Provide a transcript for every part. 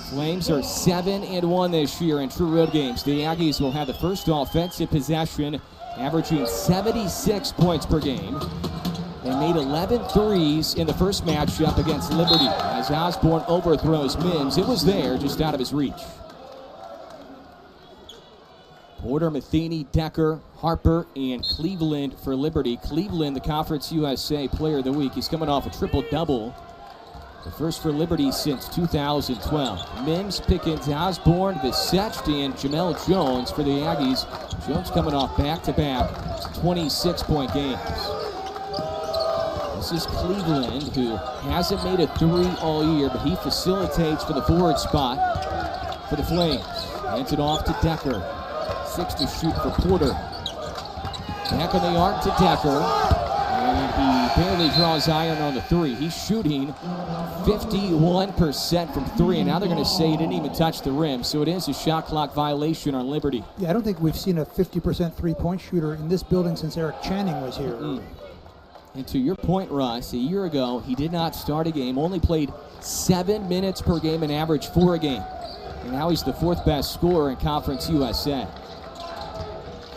Flames are 7-1 this year in true road games. The Aggies will have the first offensive possession, averaging 76 points per game. They made 11 threes in the first matchup against Liberty as Osborne overthrows Mims. It was there, just out of his reach. Porter, Matheny, Decker, Harper, and Cleveland for Liberty. Cleveland, the Conference USA Player of the Week. He's coming off a triple-double. The first for Liberty since 2012. Mims, Pickens, Osborne, Visech, and Jamel Jones for the Aggies. Jones coming off back-to-back 26-point games. This is Cleveland, who hasn't made a three all year, but he facilitates for the forward spot for the Flames. Hands it off to Decker. 6 to shoot for Porter. Back on the arc to Decker. And he barely draws iron on the three. He's shooting 51% from three, and now they're going to say he didn't even touch the rim, so it is a shot clock violation on Liberty. Yeah, I don't think we've seen a 50% three-point shooter in this building since Eric Channing was here. And to your point, Russ, a year ago, he did not start a game, only played 7 minutes per game and averaged 4 a game. And now he's the 4th best scorer in Conference USA.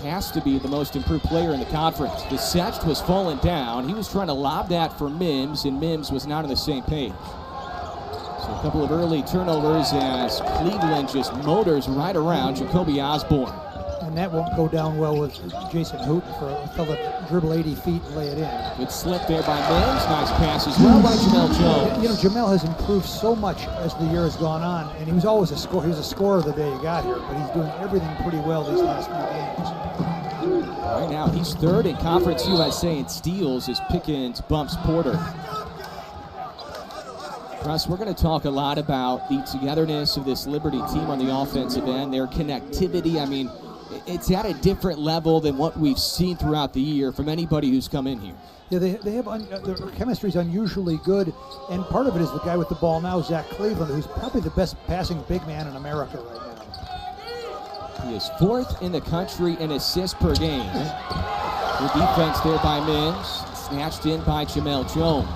Has to be the most improved player in the conference. Visech was falling down. He was trying to lob that for Mims, and Mims was not on the same page. So a couple of early turnovers as Cleveland just motors right around Jacoby Osborne. And that won't go down well with Jason Houghton for a fellow to dribble 80 feet and lay it in. Good slip there by Mims. Nice pass as well by Jamel Jones. You know, Jamel has improved so much as the year has gone on, and he was always a scorer. He was a scorer the day he got here, but he's doing everything pretty well these last few games. Right now, he's 3rd in Conference USA in steals as Pickens bumps Porter. Russ, we're going to talk a lot about the togetherness of this Liberty team on the offensive end, their connectivity. I mean, it's at a different level than what we've seen throughout the year from anybody who's come in here. Yeah, they have their chemistry is unusually good, and part of it is the guy with the ball now, Zach Cleveland, who's probably the best passing big man in America right now. He is 4th in the country in assists per game. Good defense there by Mims. Snatched in by Jamel Jones.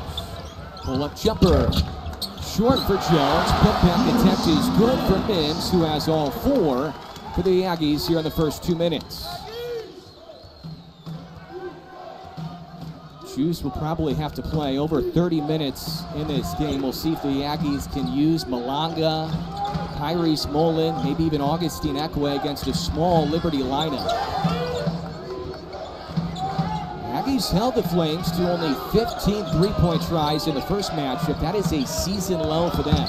Pull-up jumper. Short for Jones. Put-back attempt is good for Mims, who has all 4 for the Aggies here in the first 2 minutes. Shoes will probably have to play over 30 minutes in this game. We'll see if the Aggies can use Malanga, Kyrie Smolin, maybe even Augustine Ekwe against a small Liberty lineup. Aggies held the Flames to only 15 three-point tries in the first matchup. That is a season low for them.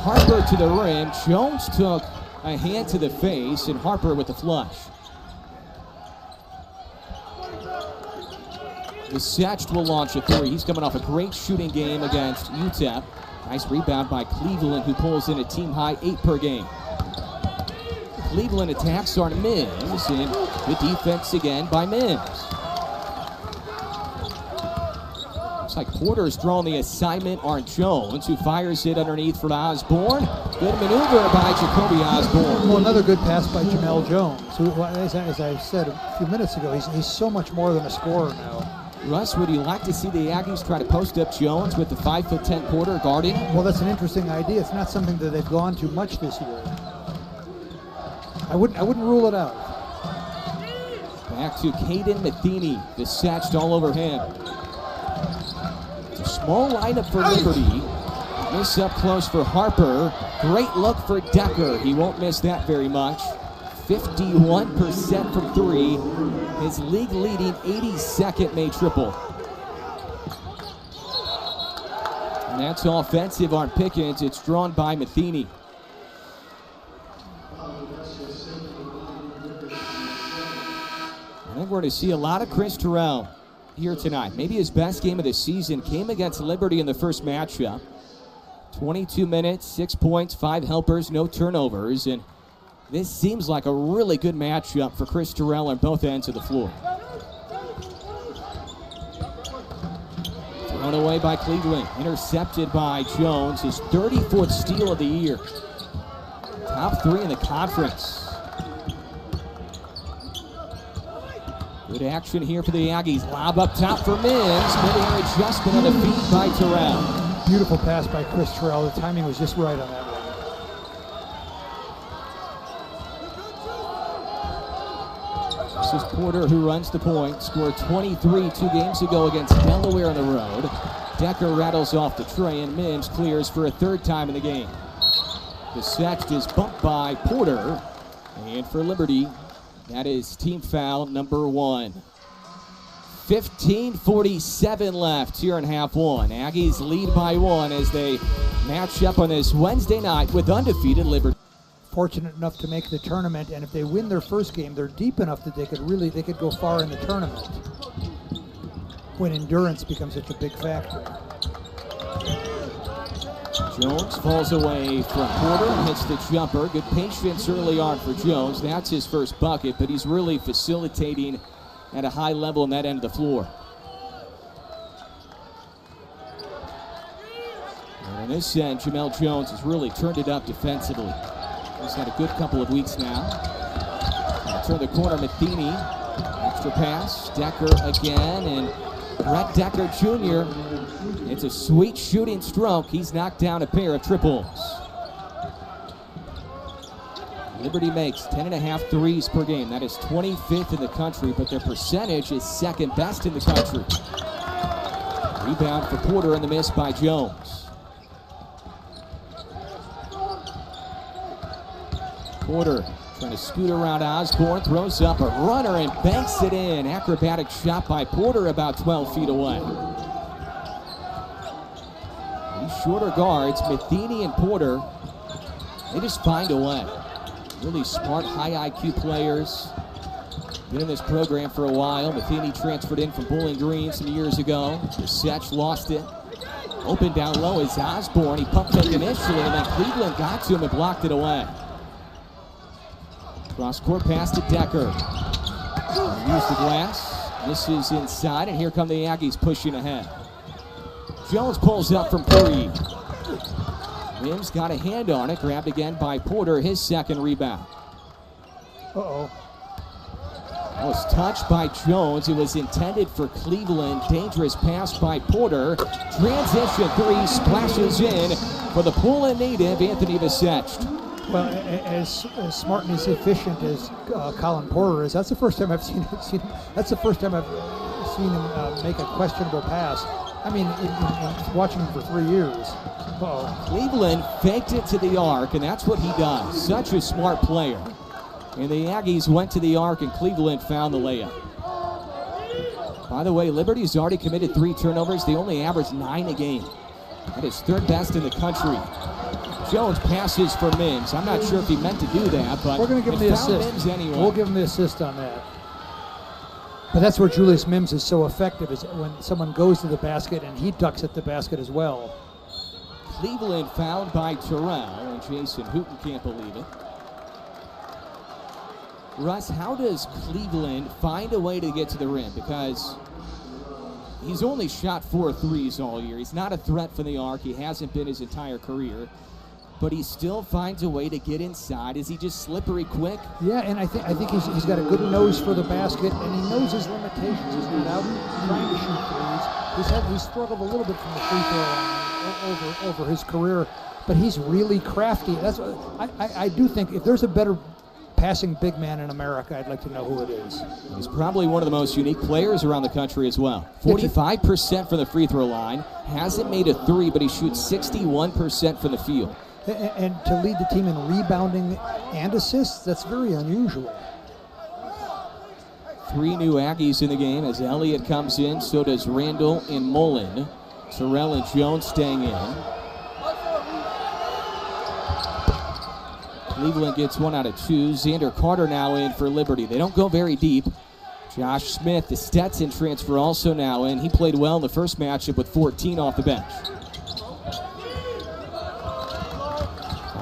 Harper to the rim. Jones took a hand to the face, and Harper with the flush. Visech will launch a three. He's coming off a great shooting game against UTEP. Nice rebound by Cleveland, who pulls in a team-high 8 per game. Cleveland attacks on Mims, and good defense again by Mims. Looks like Porter's drawn the assignment on Jones, who fires it underneath for Osborne. Good maneuver by Jacoby Osborne. Well, another good pass by Jamel Jones, who, as I said a few minutes ago, he's so much more than a scorer now. Russ, would you like to see the Aggies try to post up Jones with the 5'10" Porter guarding? Well, that's an interesting idea. It's not something that they've gone to much this year. I wouldn't rule it out. Back to Caden Matheny. Visech all over him. It's a small lineup for Liberty. Miss up close for Harper. Great look for Decker. He won't miss that very much. 51% from 3. His league-leading 82nd made triple. And that's offensive on Pickens. It's drawn by Matheny. I think we're going to see a lot of Chris Terrell here tonight. Maybe his best game of the season came against Liberty in the first matchup. 22 minutes, 6 points, 5 helpers, no turnovers, and this seems like a really good matchup for Chris Terrell on both ends of the floor. Thrown away by Cleveland, intercepted by Jones, his 34th steal of the year. Top 3 in the conference. Good action here for the Aggies. Lob up top for Mims. Mid-air adjustment on the feet by Terrell. Beautiful pass by Chris Terrell. The timing was just right on that one. This is Porter who runs the point. Scored 23 2 games ago against Delaware on the road. Decker rattles off the tray, and Mims clears for a third time in the game. The set is bumped by Porter. And for Liberty, that is team foul number 1. 15:47 left here in half one. Aggies lead by 1 as they match up on this Wednesday night with undefeated Liberty. Fortunate enough to make the tournament, and if they win their first game, they're deep enough that they could go far in the tournament when endurance becomes such a big factor. Jones falls away from Porter and hits the jumper. Good patience early on for Jones. That's his first bucket, but he's really facilitating at a high level on that end of the floor. And on this end, Jamel Jones has really turned it up defensively. He's had a good couple of weeks now. Turn the corner, Matheny. Extra pass, Decker again, and Brett Decker Jr. It's a sweet shooting stroke. He's knocked down a pair of triples. Liberty makes 10.5 threes per game. That is 25th in the country, but their percentage is second best in the country. Rebound for Porter and the miss by Jones. Porter trying to scoot around Osborne, throws up a runner and banks it in. Acrobatic shot by Porter about 12 feet away. These shorter guards, Matheny and Porter, they just find a way. Really smart, high IQ players. Been in this program for a while. Matheny transferred in from Bowling Green some years ago. Setch lost it. Open down low is Osborne. He pumped it initially, and then Cleveland got to him and blocked it away. Cross-court pass to Decker. Use the glass. This is inside, and here come the Aggies pushing ahead. Jones pulls up from 3. Mims got a hand on it, grabbed again by Porter, his second rebound. Uh-oh. That was touched by Jones. It was intended for Cleveland. Dangerous pass by Porter. Transition 3 splashes in for the Poland native, Anthony Vaseched. Well, as smart and as efficient as Colin Porter is, that's the first time I've seen that's the first time I've seen him make a questionable pass. I mean, in watching him for 3 years. Uh-oh. Cleveland faked it to the arc, and that's what he does. Such a smart player. And the Aggies went to the arc, and Cleveland found the layup. By the way, Liberty's already committed 3 turnovers. They only average 9 a game. That is third best in the country. Jones passes for Mims. I'm not sure if he meant to do that, but we're going to give him the assist. Mims anyway. We'll give him the assist on that. But that's where Julius Mims is so effective, is when someone goes to the basket and he ducks at the basket as well. Cleveland fouled by Terrell, and Jason Hooten can't believe it. Russ, how does Cleveland find a way to get to the rim? Because he's only shot 4 threes all year. He's not a threat from the arc. He hasn't been his entire career. But he still finds a way to get inside. Is he just slippery quick? Yeah, and I think he's got a good nose for the basket, and he knows his limitations. He's not out trying to shoot threes. He's struggled a little bit from the free throw line over his career, but he's really crafty. That's what, I do think if there's a better passing big man in America, I'd like to know who it is. He's probably one of the most unique players around the country as well. 45% from the free throw line. Hasn't made a 3, but he shoots 61% from the field. And to lead the team in rebounding and assists, that's very unusual. 3 new Aggies in the game as Elliott comes in. So does Randall and Mullen. Terrell and Jones staying in. Cleveland gets 1 out of 2. Xander Carter now in for Liberty. They don't go very deep. Josh Smith, the Stetson transfer, also now in. He played well in the first matchup with 14 off the bench.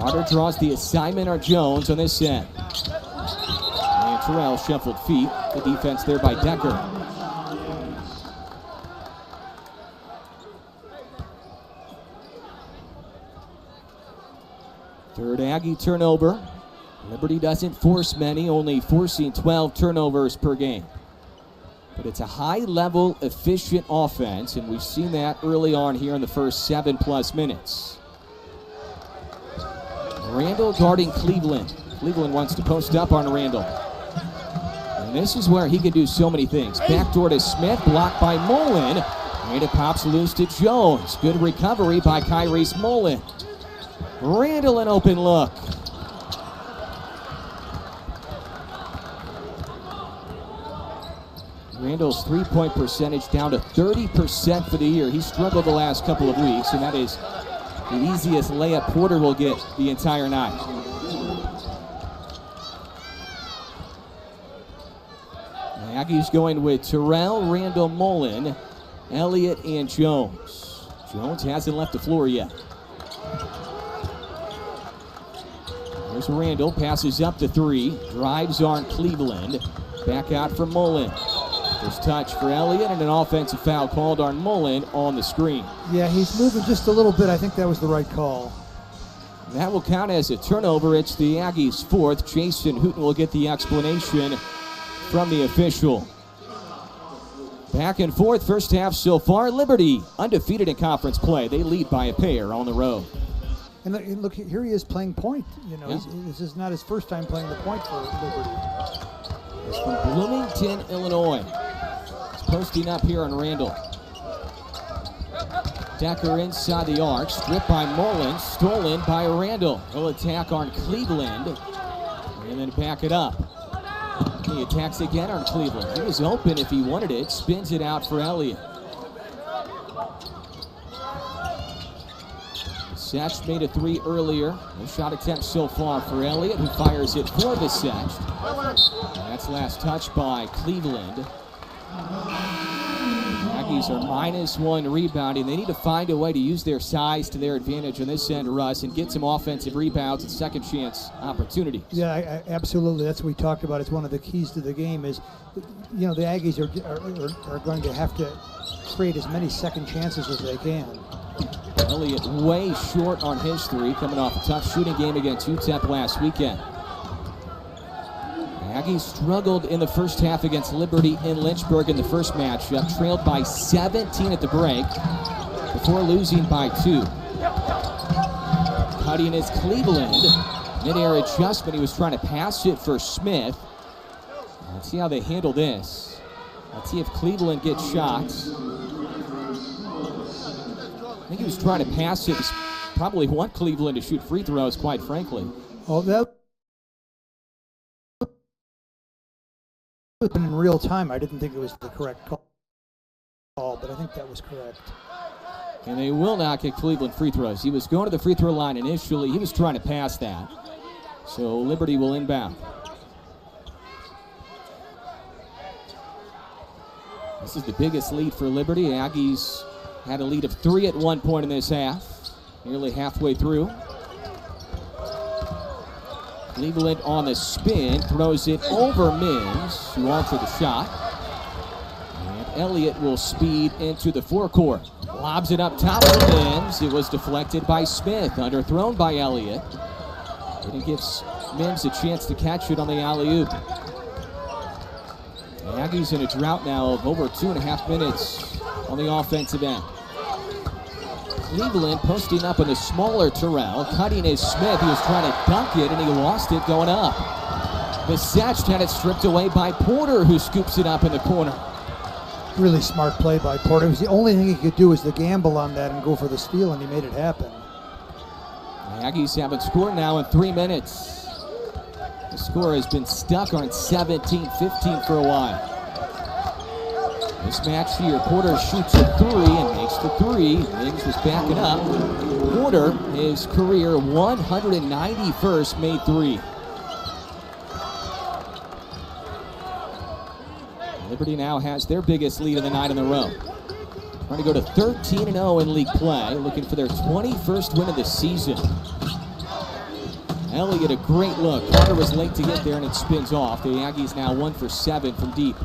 Carter draws the assignment on Jones on this end. And Terrell shuffled feet. The defense there by Decker. Third Aggie turnover. Liberty doesn't force many, only forcing 12 turnovers per game. But it's a high-level, efficient offense, and we've seen that early on here in the first 7+ minutes. Randall guarding Cleveland. Cleveland wants to post up on Randall. And this is where he can do so many things. Backdoor to Smith, blocked by Mullen. And it pops loose to Jones. Good recovery by Kyrese Mullen. Randall an open look. Randall's three-point percentage down to 30% for the year. He struggled the last couple of weeks, and that is the easiest layup Porter will get the entire night. The Aggies going with Terrell, Randall, Mullen, Elliott, and Jones. Jones hasn't left the floor yet. There's Randall, passes up to three, drives on Cleveland. Back out for Mullen. First touch for Elliott, and an offensive foul called on Mullen on the screen. Yeah, he's moving just a little bit. I think that was the right call. That will count as a turnover. It's the Aggies' fourth. Jason Hooten will get the explanation from the official. Back and forth, first half so far. Liberty undefeated in conference play. They lead by a pair on the road. And look, here he is playing point. You know, Yeah. this is not his first time playing the point for Liberty. It's from Bloomington, Illinois. He's posting up here on Randall. Decker inside the arc, stripped by Mullen, stolen by Randall. He'll attack on Cleveland, and then back it up. He attacks again on Cleveland. He was open if he wanted it, spins it out for Elliott. Sech made a three earlier. No shot attempt so far for Elliott, who fires it for the Sech. That's last touch by Cleveland. Aggies are -1 rebounding. They need to find a way to use their size to their advantage on this end, Russ, and get some offensive rebounds and second chance opportunities. Yeah, absolutely. That's what we talked about. It's one of the keys to the game is, you know, the Aggies are going to have to create as many second chances as they can. Elliott way short on his three, coming off a tough shooting game against UTEP last weekend. Aggies struggled in the first half against Liberty in Lynchburg in the first matchup, trailed by 17 at the break before losing by 2. Cutting is Cleveland. Mid-air adjustment. He was trying to pass it for Smith. Let's see how they handle this. Let's see if Cleveland gets shots. I think he was trying to pass it. Probably want Cleveland to shoot free throws, quite frankly. Oh, that in real time. I didn't think it was the correct call, but I think that was correct. And they will not get Cleveland free throws. He was going to the free throw line initially. He was trying to pass that. So Liberty will inbound. This is the biggest lead for Liberty. Aggies had a lead of 3 at one point in this half, nearly halfway through. Cleveland on the spin, throws it over Mims, who altered the shot. And Elliott will speed into the forecourt. Lobs it up top for Mims. It was deflected by Smith, underthrown by Elliott. And it gives Mims a chance to catch it on the alley-oop. The Aggies in a drought now of over 2.5 minutes on the offensive end. Cleveland posting up in a smaller Terrell. Cutting is Smith. He was trying to dunk it, and he lost it going up. Sech had it stripped away by Porter, who scoops it up in the corner. Really smart play by Porter. It was the only thing he could do was to gamble on that and go for the steal, and he made it happen. The Aggies haven't scored now in 3 minutes. The score has been stuck on 17-15 for a while. This match here, Porter shoots a three and makes the three. Mims was backing up. Porter, his career 191st made three. Liberty now has their biggest lead of the night in a row. Trying to go to 13-0 in league play, looking for their 21st win of the season. Elliott, a great look. Carter was late to get there and it spins off. The Aggies now 1 for 7 from deep.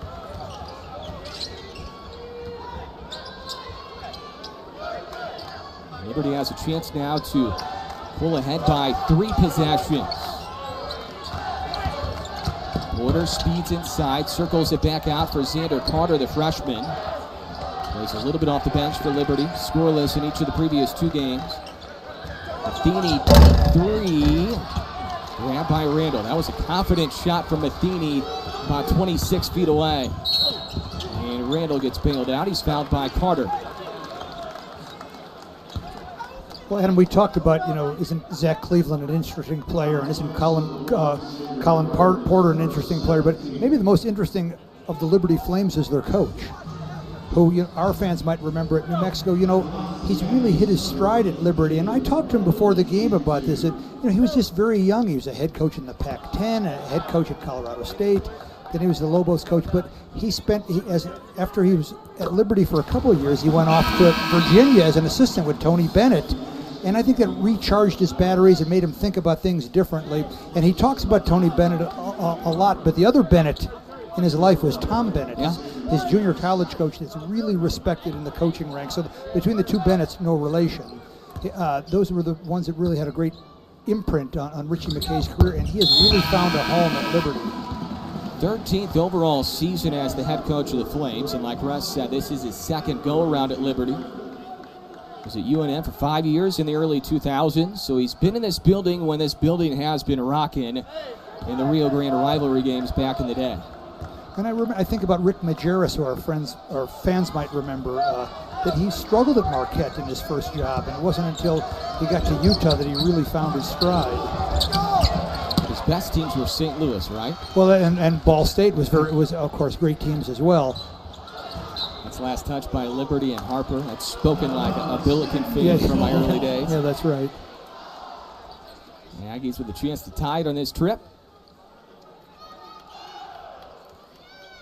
Liberty has a chance now to pull ahead by 3 possessions. Porter speeds inside, circles it back out for Xander Carter, the freshman. Plays a little bit off the bench for Liberty, scoreless in each of the previous 2 games. Athene, 3. Grabbed by Randall. That was a confident shot from Matheny about 26 feet away. And Randall gets bailed out. He's fouled by Carter. Well, Adam, we talked about, isn't Zach Cleveland an interesting player, and isn't Colin Porter an interesting player? But maybe the most interesting of the Liberty Flames is their coach, who our fans might remember at New Mexico. He's really hit his stride at Liberty, and I talked to him before the game about this. He was just very young. He was a head coach in the Pac-10, a head coach at Colorado State. Then he was the Lobos coach, but after he was at Liberty for a couple of years, he went off to Virginia as an assistant with Tony Bennett. And I think that recharged his batteries and made him think about things differently. And he talks about Tony Bennett a lot, but the other Bennett in his life was Tom Bennett, his junior college coach that's really respected in the coaching ranks. So between the two Bennetts, no relation. Those were the ones that really had a great imprint on Richie McKay's career, and he has really found a home at Liberty. 13th overall season as the head coach of the Flames, and like Russ said, this is his second go-around at Liberty. Was at UNM for 5 years in the early 2000s, so he's been in this building when this building has been rocking in the Rio Grande rivalry games back in the day. And I think about Rick Majerus, who our fans might remember, that he struggled at Marquette in his first job, and it wasn't until he got to Utah that he really found his stride. His best teams were St. Louis, right? Well, and Ball State was of course great teams as well. That's last touch by Liberty and Harper. That's spoken like a Billiken fan from my early days. Yeah, that's right. The Aggies with a chance to tie it on this trip.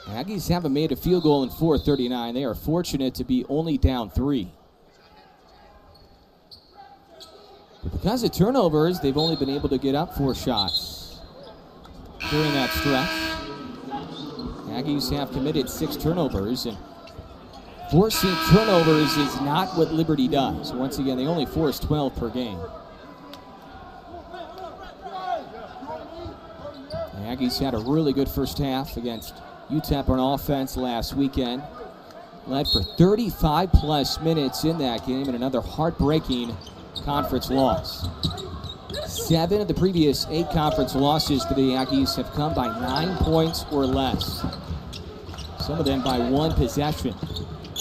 The Aggies haven't made a field goal in 4:39. They are fortunate to be only down 3. But because of turnovers, they've only been able to get up 4 shots during that stretch. The Aggies have committed 6 turnovers, and forcing turnovers is not what Liberty does. Once again, they only force 12 per game. The Aggies had a really good first half against UTEP on offense last weekend. Led for 35-plus minutes in that game, and another heartbreaking conference loss. 7 of the previous 8 conference losses for the Aggies have come by 9 points or less. Some of them by 1 possession.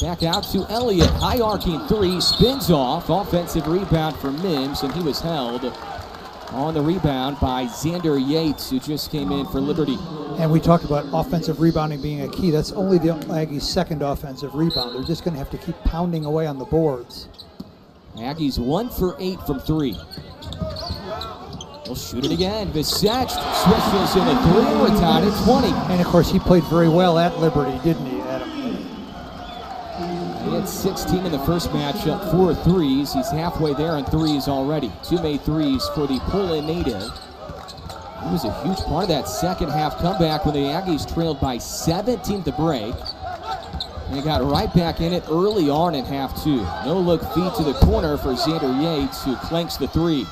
Back out to Elliott. High arcing 3, spins off. Offensive rebound for Mims, and he was held on the rebound by Xander Yates, who just came in for Liberty. And we talked about offensive rebounding being a key. That's only the Aggies' second offensive rebound. They're just going to have to keep pounding away on the boards. Aggies 1 for 8 from 3. They'll shoot it again. Visach switches in a 3. We're tied at 20. And of course, he played very well at Liberty, didn't he, Adam? He had 16 in the first matchup, 4 threes. He's halfway there on threes already. 2 made threes for the Poland native. He was a huge part of that second half comeback when the Aggies trailed by 17 to break. And they got right back in it early on in half 2. No-look feed to the corner for Xander Yates, who clanks the 3.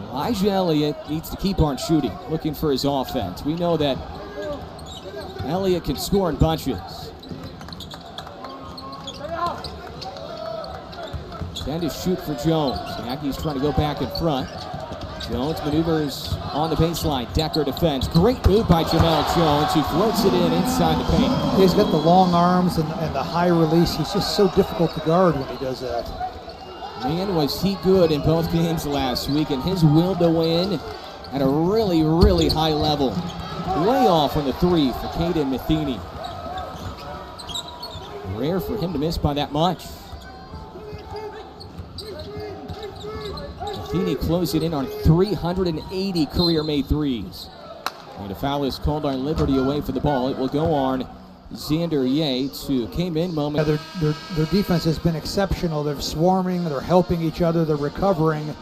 Elijah Elliott needs to keep on shooting, looking for his offense. We know that Elliott can score in bunches. Then to shoot for Jones. The Aggies trying to go back in front. Jones maneuvers on the baseline. Decker defends. Great move by Jamel Jones. He floats it in inside the paint. He's got the long arms and the high release. He's just so difficult to guard when he does that. Man, was he good in both games last week, and his will to win at a really, really high level. Way off on the 3 for Caden Matheny. Rare for him to miss by that much. Matheny closed it in on 380 career-made threes. And a foul is called on Liberty away for the ball. It will go on Xander Yates, who came in moment. Yeah, their defense has been exceptional. They're swarming, they're helping each other, they're recovering,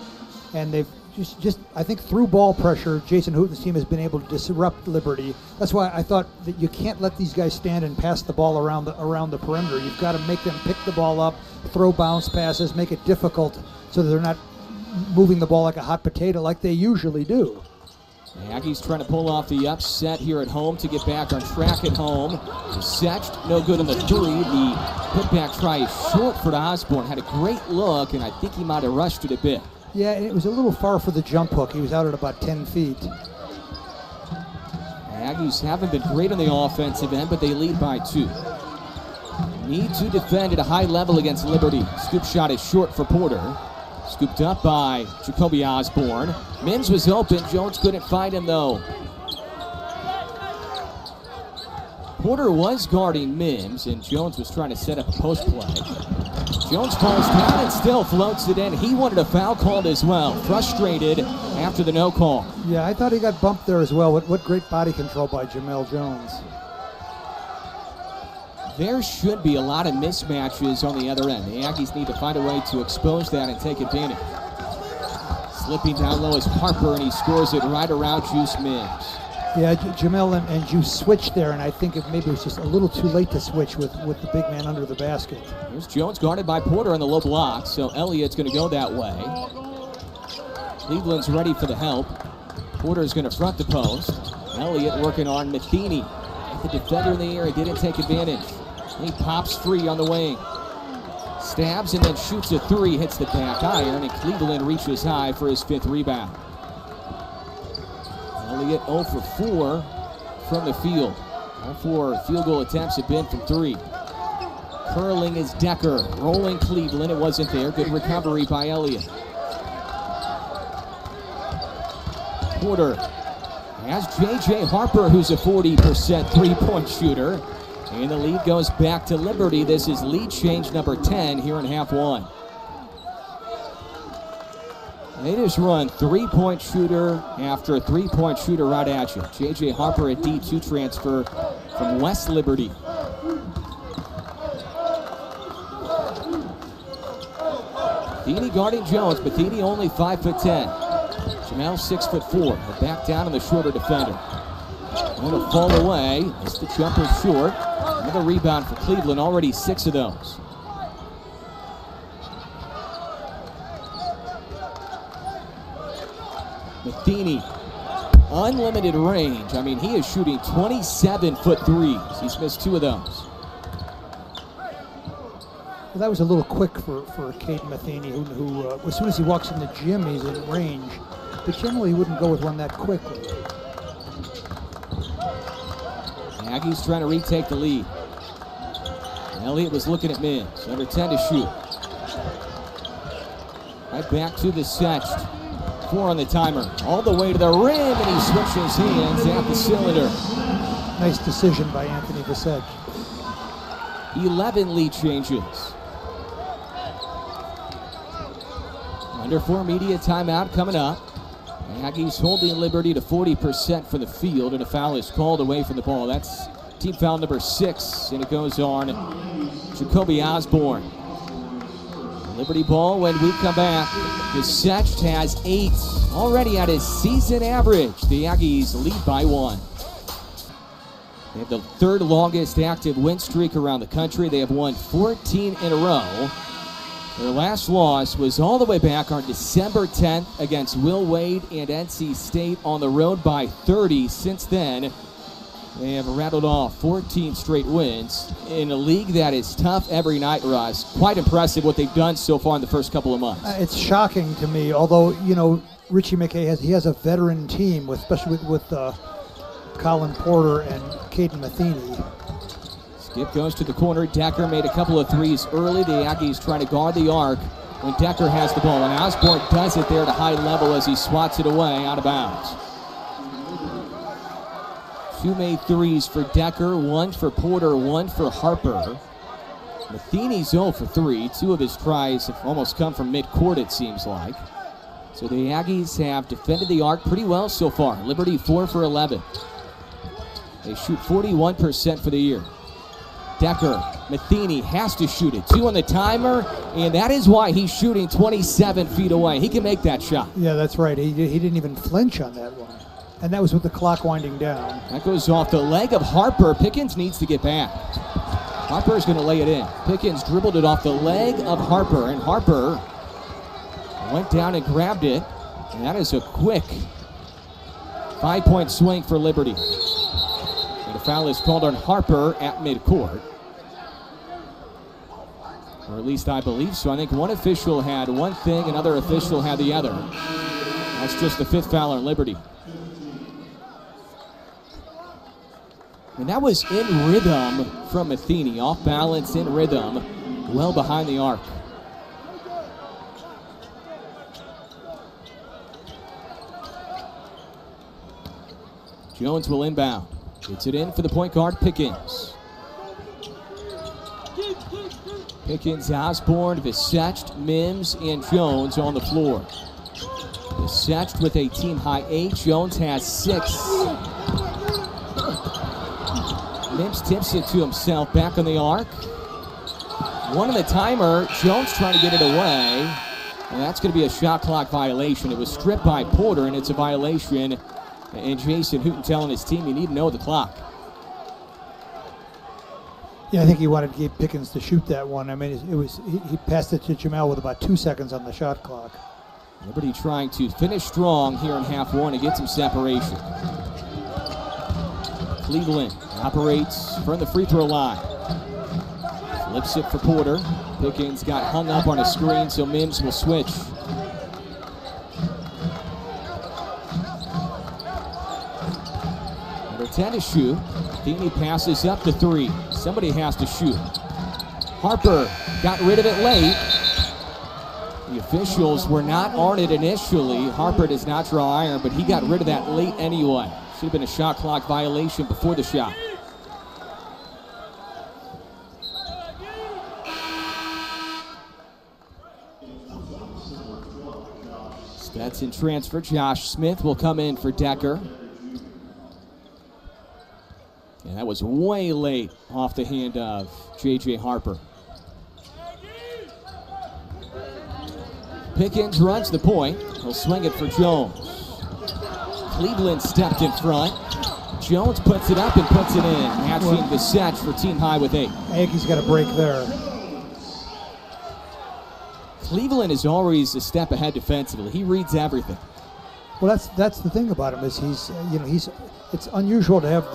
and they've just I think through ball pressure, Jason Hooten's team has been able to disrupt Liberty. That's why I thought that you can't let these guys stand and pass the ball around the perimeter. You've got to make them pick the ball up, throw bounce passes, make it difficult so that they're not moving the ball like a hot potato like they usually do. The Aggies trying to pull off the upset here at home to get back on track at home. Setched, no good on the three. The putback try is short for Osborne. Had a great look, and I think he might have rushed it a bit. Yeah, and it was a little far for the jump hook. He was out at about 10 feet. The Aggies haven't been great on the offensive end, but they lead by 2. Need to defend at a high level against Liberty. Scoop shot is short for Porter. Scooped up by Jacoby Osborne. Mims was open. Jones couldn't find him, though. Porter was guarding Mims, and Jones was trying to set up a post play. Jones falls down and still floats it in. He wanted a foul called as well. Frustrated after the no call. Yeah, I thought he got bumped there as well. What great body control by Jamel Jones. There should be a lot of mismatches on the other end. The Aggies need to find a way to expose that and take advantage. Slipping down low is Harper, and he scores it right around Juice Mims. Yeah, Jamel and Juice switched there, and I think maybe it was just a little too late to switch with the big man under the basket. Here's Jones guarded by Porter on the low block, so Elliott's going to go that way. Cleveland's ready for the help. Porter's going to front the post. Elliott working on Matheny. The defender in the air, he didn't take advantage. He pops free on the wing. Stabs and then shoots a 3, hits the back iron, and Cleveland reaches high for his 5th rebound. Elliott 0 for 4 from the field. All 4 field goal attempts have been from 3. Curling is Decker. Rolling Cleveland, it wasn't there. Good recovery by Elliott. Porter has J.J. Harper, who's a 40% three-point shooter. And the lead goes back to Liberty. This is lead change number 10 here in half 1. They just run three-point shooter after a three-point shooter right at you. J.J. Harper, a D2 transfer from West Liberty. Matheny guarding Jones. Matheny only 5'10". Jamel 6'4". Back down on the shorter defender. Going to fall away. Missed the jumper short. Another rebound for Cleveland. Already 6 of those. Matheny, unlimited range. I mean, he is shooting 27-foot threes. He's missed 2 of those. Well, that was a little quick for Caden Matheny, who as soon as he walks in the gym, he's in range. But generally, he wouldn't go with one that quickly. Aggies trying to retake the lead. Elliott was looking at Mims. Under 10 to shoot. Right back to the Setched. 4 on the timer. All the way to the rim, and he switches hands at the cylinder. Nice decision by Anthony Visage. 11 lead changes. Under 4 media timeout coming up. Aggies holding Liberty to 40% for the field, and a foul is called away from the ball. That's team foul number 6, and it goes on Jacoby Osborne. Liberty ball when we come back. Visage has 8 already at his season average. The Aggies lead by 1. They have the 3rd longest active win streak around the country. They have won 14 in a row. Their last loss was all the way back on December 10th against Will Wade and NC State on the road by 30. Since then, they have rattled off 14 straight wins in a league that is tough every night, Russ. Quite impressive what they've done so far in the first couple of months. It's shocking to me, although, you know, Richie McKay has a veteran team, especially with Colin Porter and Caden Matheny. Skip goes to the corner. Decker made a couple of threes early. The Aggies trying to guard the arc when Decker has the ball. And Osborne does it there at a high level as he swats it away out of bounds. 2 made threes for Decker, 1 for Porter, 1 for Harper. Matheny's 0 for 3. 2 of his tries have almost come from midcourt, it seems like. So the Aggies have defended the arc pretty well so far. Liberty 4 for 11. They shoot 41% for the year. Decker, Matheny has to shoot it. 2 on the timer, and that is why he's shooting 27 feet away. He can make that shot. Yeah, that's right. He didn't even flinch on that one. And that was with the clock winding down. That goes off the leg of Harper. Pickens needs to get back. Harper's going to lay it in. Pickens dribbled it off the leg of Harper, and Harper went down and grabbed it. And that is a quick 5-point swing for Liberty. And a foul is called on Harper at midcourt. Or at least I believe so. I think one official had one thing, another official had the other. That's just the 5th foul on Liberty. And that was in rhythm from Matheny. Off balance, in rhythm, well behind the arc. Jones will inbound. Gets it in for the point guard, Pickens. Pickens, Osborne, Visech, Mims, and Jones on the floor. Visech with a team-high 8. Jones has 6. Mims tips it to himself, back on the arc. One on the timer. Jones trying to get it away. And that's going to be a shot clock violation. It was stripped by Porter, and it's a violation. And Jason Hooten telling his team, you need to know the clock. Yeah, I think he wanted Gabe Pickens to shoot that one. I mean, he passed it to Jamel with about 2 seconds on the shot clock. Liberty trying to finish strong here in half one and get some separation. Cleveland operates from the free throw line. Flips it for Porter. Pickens got hung up on a screen, so Mims will switch. Number 10 to shoot. Matheny passes up to 3. Somebody has to shoot. Harper got rid of it late. The officials were not on it initially. Harper does not draw iron, but he got rid of that late anyway. Should have been a shot clock violation before the shot. Stetson transfer. Josh Smith will come in for Decker. And that was way late off the hand of J.J. Harper. Pickens runs the point. He'll swing it for Jones. Cleveland stepped in front. Jones puts it up and puts it in. Matching Visech for team high with 8. Aggie's got a break there. Cleveland is always a step ahead defensively. He reads everything. Well, that's the thing about him is it's unusual to have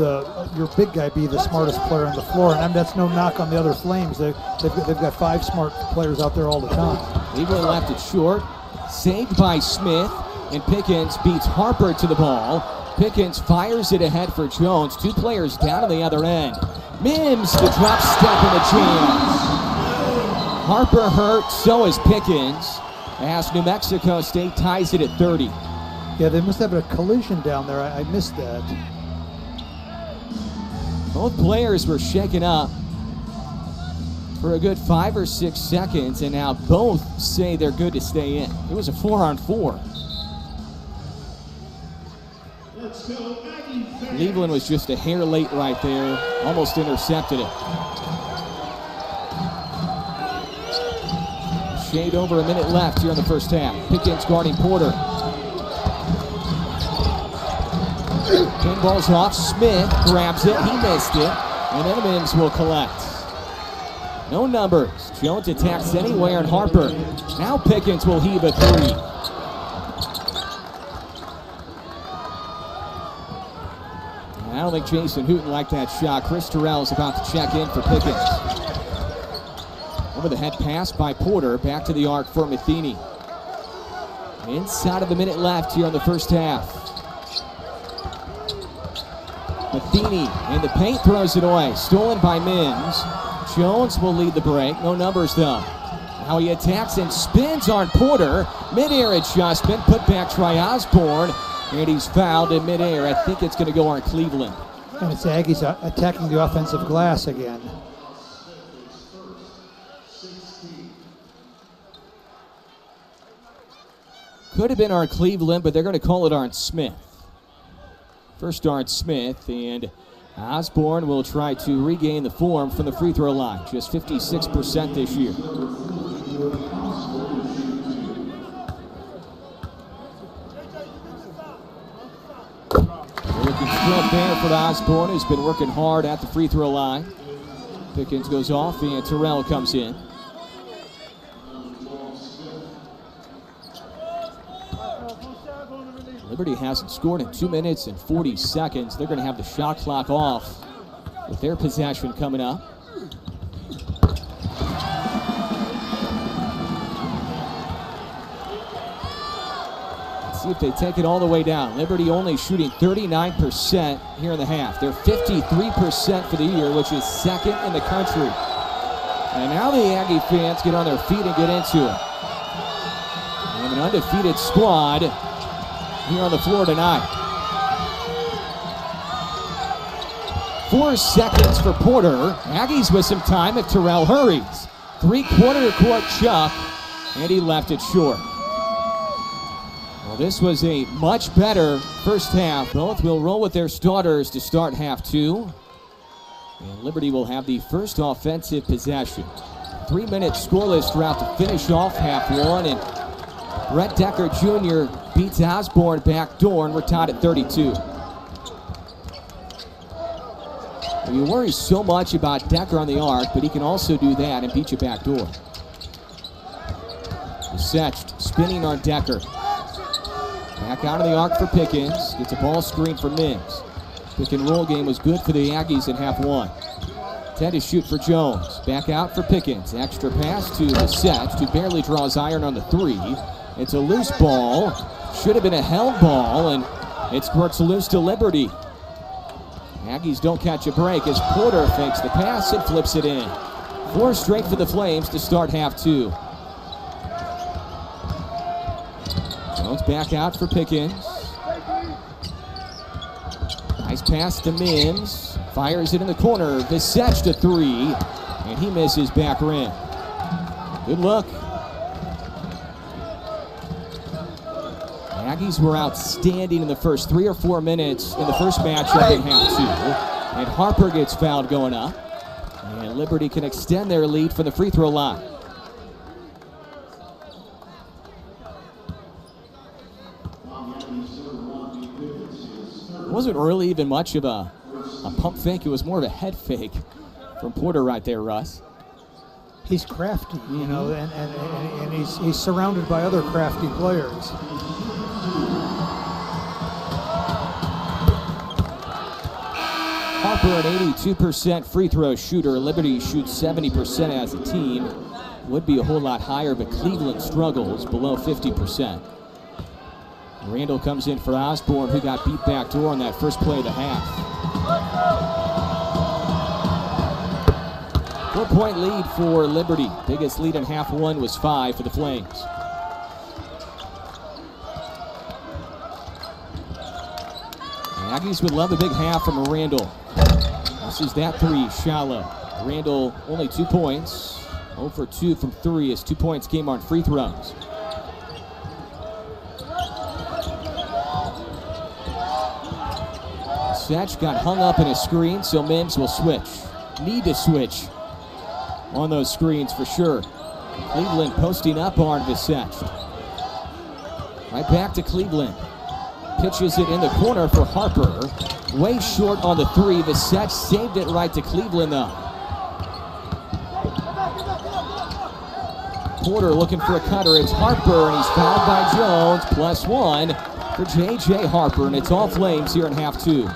your big guy be the smartest player on the floor, and that's no knock on the other Flames. They've got 5 smart players out there all the time. Cleveland left it short, saved by Smith, and Pickens beats Harper to the ball. Pickens fires it ahead for Jones. 2 players down on the other end. Mims, the drop step and a jam. Harper hurt, so is Pickens, as New Mexico State ties it at 30. Yeah, they must have a collision down there. I missed that. Both players were shaken up for a good 5 or 6 seconds, and now both say they're good to stay in. It was a 4-on-4. Cleveland was just a hair late right there, almost intercepted it. Shade over a minute left here in the first half. Pickens guarding Porter. Pinball's off. Smith grabs it. He missed it. And then Mims will collect. No numbers. Jones attacks anywhere, and Harper. Now Pickens will heave a 3. I don't think Jason Hooten liked that shot. Chris Terrell is about to check in for Pickens. Over the head pass by Porter. Back to the arc for Matheny. Inside of the minute left here in the first half. Matheny in the paint throws it away. Stolen by Mims. Jones will lead the break. No numbers though. Now he attacks and spins on Porter. Mid-air adjustment. Put back try Osborne. And he's fouled in mid-air. I think it's going to go on Cleveland. And it's Aggies attacking the offensive glass again. Could have been on Cleveland, but they're going to call it on Smith. First on Smith, and Osborne will try to regain the form from the free throw line. Just 56% this year. Looking straight there for Osborne, who's been working hard at the free throw line. Pickens goes off, and Terrell comes in. Liberty hasn't scored in 2 minutes and 40 seconds. They're going to have the shot clock off with their possession coming up. Let's see if they take it all the way down. Liberty only shooting 39% here in the half. They're 53% for the year, which is second in the country. And now the Aggie fans get on their feet and get into it. We have an undefeated squad here on the floor tonight. 4 seconds for Porter. Aggies with some time if Terrell hurries. 3/4 court chuck, and he left it short. Well, this was a much better first half. Both will roll with their starters to start half 2. And Liberty will have the first offensive possession. 3 minutes scoreless throughout to finish off half 1. And Brett Decker Jr. beats Osborne backdoor, and we're tied at 32. You worry so much about Decker on the arc, but he can also do that and beat you backdoor. Setched, spinning on Decker. Back out of the arc for Pickens. Gets a ball screen for Mims. Pick and roll game was good for the Aggies in half 1. 10 to shoot for Jones. Back out for Pickens. Extra pass to the Setch, who barely draws iron on the 3. It's a loose ball. Should have been a held ball, and it squirts loose to Liberty. Aggies don't catch a break as Porter fakes the pass and flips it in. 4 straight for the Flames to start half 2. Jones back out for Pickens. Nice pass to Mims. Fires it in the corner. Visech to 3, and he misses back rim. Good look. Aggies were outstanding in the first 3 or 4 minutes in the first matchup in half 2. And Harper gets fouled going up. And Liberty can extend their lead from the free throw line. It wasn't really even much of a pump fake. It was more of a head fake from Porter right there, Russ. He's crafty, you know, and he's surrounded by other crafty players. Harper, an 82% free throw shooter. Liberty shoots 70% as a team. Would be a whole lot higher, but Cleveland struggles below 50%. Randall comes in for Osborne, who got beat backdoor on that first play of the half. 4-point lead for Liberty. Biggest lead in half 1 was 5 for the Flames. The Aggies would love a big half from Randall. This is that 3, shallow. Randall only 2 points. 0 for 2 from 3. His 2 points came on free throws. Setch got hung up in a screen, so Mims will switch. Need to switch on those screens for sure. Cleveland posting up on Visech. Right back to Cleveland. Pitches it in the corner for Harper. Way short on the 3. Visech saved it right to Cleveland though. Porter looking for a cutter. It's Harper, and he's fouled by Jones. +1 for J.J. Harper, and it's all Flames here in half 2.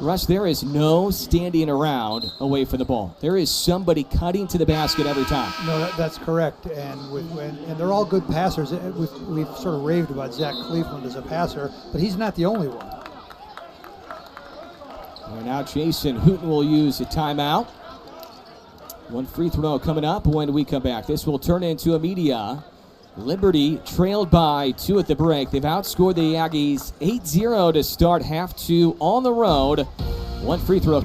Russ, there is no standing around away from the ball. There is somebody cutting to the basket every time. No, that's correct. And they're all good passers. We've sort of raved about Zach Cleveland as a passer, but he's not the only one. And now Jason Hooten will use a timeout. 1 free throw coming up when we come back. This will turn into a media. Liberty trailed by 2 at the break. They've outscored the Aggies 8-0 to start half 2 on the road. 1 free throw.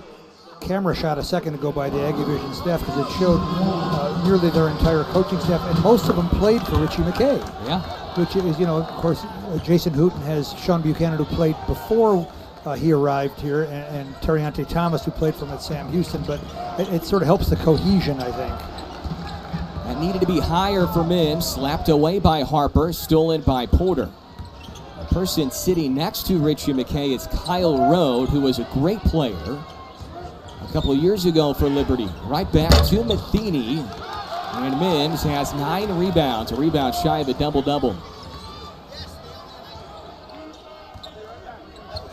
Camera shot a second ago by the Aggie Vision staff because it showed nearly their entire coaching staff, and most of them played for Richie McKay. Yeah. Which is, you know, of course, Jason Hooten has Sean Buchanan, who played before he arrived here, and Terriante Thomas, who played for him at Sam Houston, but it sort of helps the cohesion, I think. That needed to be higher for Mims. Slapped away by Harper. Stolen by Porter. The person sitting next to Richie McKay is Kyle Rode, who was a great player a couple of years ago for Liberty. Right back to Matheny. And Mims has 9 rebounds, a rebound shy of a double-double.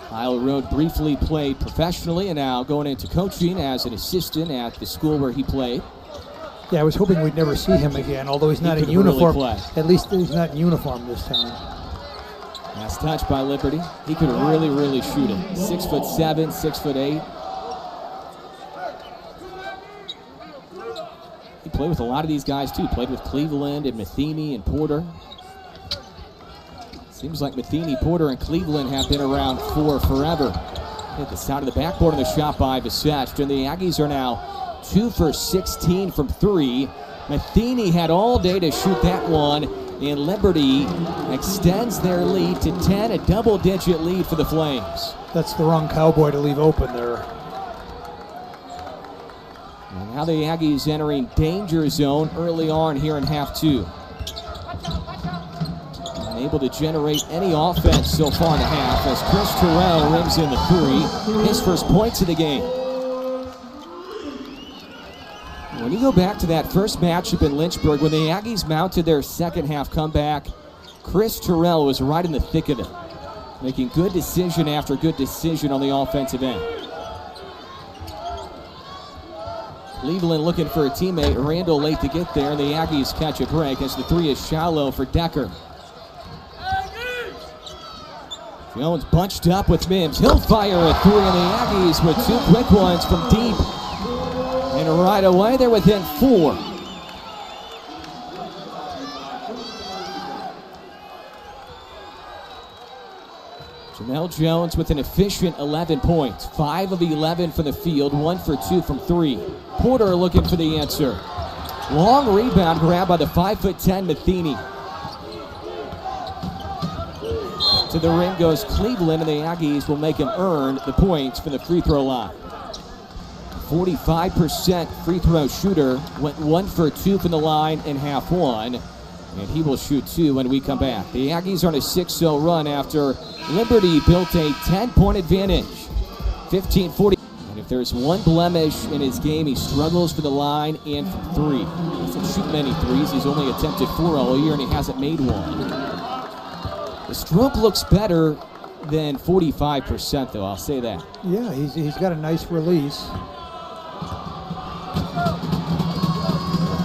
Kyle Road briefly played professionally and now going into coaching as an assistant at the school where he played. Yeah, I was hoping we'd never see him again, although he's not in uniform. At least he's not in uniform this time. Last touch by Liberty. He could really shoot it. 6'7", 6'8". He played with a lot of these guys too. Played with Cleveland and Matheny and Porter. Seems like Matheny, Porter, and Cleveland have been around for forever. Hit the side of the backboard on the shot by Visach. And the Aggies are now 2 for 16 from 3. Matheny had all day to shoot that one, and Liberty extends their lead to 10, a double-digit lead for the Flames. That's the wrong cowboy to leave open there. And now the Aggies entering danger zone early on here in half 2. Unable to generate any offense so far in the half as Chris Terrell rims in the 3, his first points of the game. When you go back to that first matchup in Lynchburg, when the Aggies mounted their second half comeback, Chris Terrell was right in the thick of it, making good decision after good decision on the offensive end. Cleveland looking for a teammate, Randall late to get there, and the Aggies catch a break as the 3 is shallow for Decker. Jones bunched up with Mims. He'll fire a 3, and the Aggies with 2 quick ones from deep. And right away, they're within 4. Jamel Jones with an efficient 11 points. 5 of 11 from the field, 1 for 2 from 3. Porter looking for the answer. Long rebound grab by the 5'10" Matheny. To the rim goes Cleveland, and the Aggies will make him earn the points from the free throw line. 45% free throw shooter, went 1 for 2 from the line in half 1, and he will shoot 2 when we come back. The Aggies are on a 6-0 run after Liberty built a 10-point advantage, 15-40. And if there's one blemish in his game, he struggles for the line and from 3. He doesn't shoot many threes. He's only attempted 4 all year, and he hasn't made one. The stroke looks better than 45%, though, I'll say that. Yeah, he's got a nice release.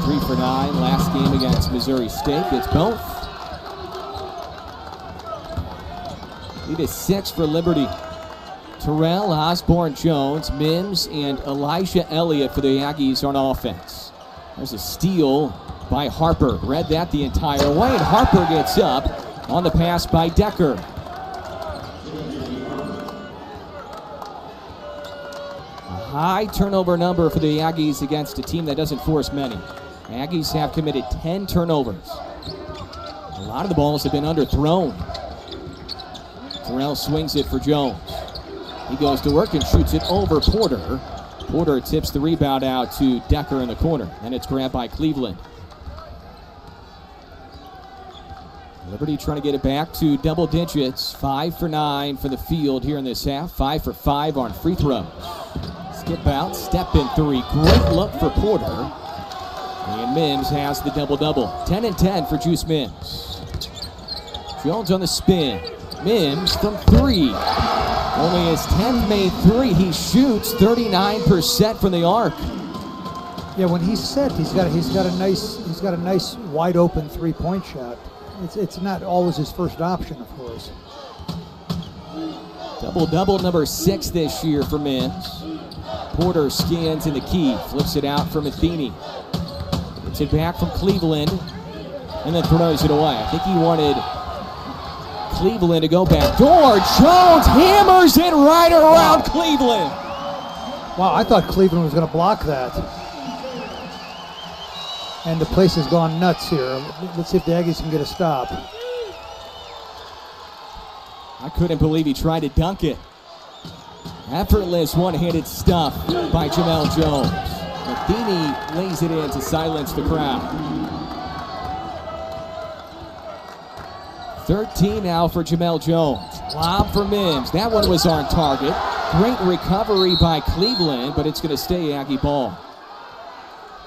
3 for 9, last game against Missouri State. It's both. Lead is 6 for Liberty. Terrell, Osborne, Jones, Mims, and Elijah Elliott for the Aggies on offense. There's a steal by Harper. Read that the entire way, and Harper gets up on the pass by Decker. A high turnover number for the Aggies against a team that doesn't force many. Aggies have committed 10 turnovers. A lot of the balls have been underthrown. Terrell swings it for Jones. He goes to work and shoots it over Porter. Porter tips the rebound out to Decker in the corner, and it's grabbed by Cleveland. Liberty trying to get it back to double digits. 5 for 9 for the field here in this half. 5 for 5 on free throws. Skip out, step in 3. Great look for Porter. And Mims has the double-double. 10 and 10 for Juice Mims. Jones on the spin. Mims from 3. Only his 10th made 3. He shoots 39% from the arc. Yeah, when he's set, he's got a nice wide open 3-point shot. It's not always his first option, of course. Double-double number 6 this year for Mims. Porter scans in the key, flips it out for Matheny. Gets it back from Cleveland, and then throws it away. I think he wanted Cleveland to go back door. Jones hammers it right around Cleveland. Wow, I thought Cleveland was going to block that. And the place has gone nuts here. Let's see if the Aggies can get a stop. I couldn't believe he tried to dunk it. Effortless one-handed stuff by Jamel Jones. Matheny lays it in to silence the crowd. 13 now for Jamel Jones. Lob for Mims. That one was on target. Great recovery by Cleveland, but it's going to stay Aggie ball.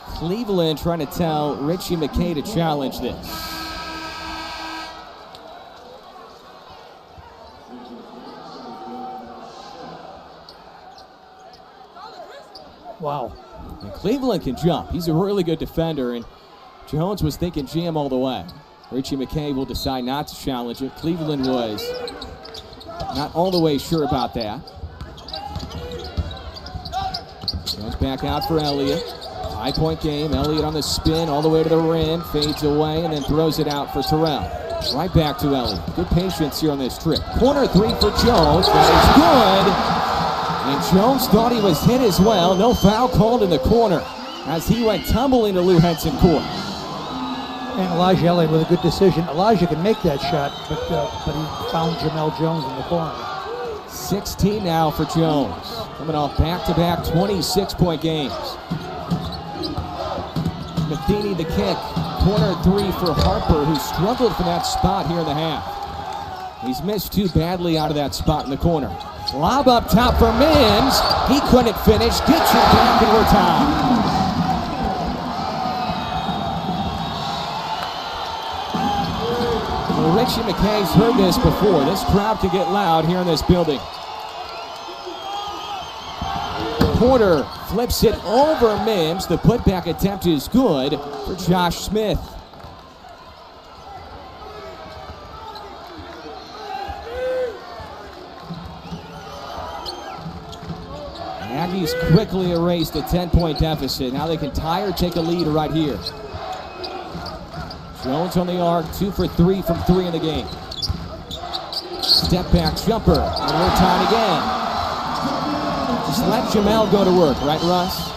Cleveland trying to tell Richie McKay to challenge this. Wow. And Cleveland can jump. He's a really good defender, and Jones was thinking jam all the way. Richie McKay will decide not to challenge it. Cleveland was not all the way sure about that. Jones back out for Elliott. 5-point game. Elliott on the spin all the way to the rim. Fades away and then throws it out for Terrell. Right back to Elliott. Good patience here on this trip. Corner three for Jones. That is good. And Jones thought he was hit as well. No foul called in the corner as he went tumbling to Lou Henson court. And Elijah Elliott with a good decision. Elijah can make that shot, but he found Jamel Jones in the corner. 16 now for Jones. Coming off back-to-back 26-point games. Matheny the kick. Corner three for Harper, who struggled for that spot here in the half. He's missed too badly out of that spot in the corner. Lob up top for Mims. He couldn't finish. Gets it back and we're tied. Well, Richie McKay's heard this before. This crowd can get loud here in this building. Porter flips it over Mims. The putback attempt is good for Josh Smith. Aggies quickly erased a 10-point deficit. Now they can tie or take a lead right here. Jones on the arc, 2 for 3 from 3 in the game. Step back jumper, and we're tied again. Just let Jamel go to work, right, Russ?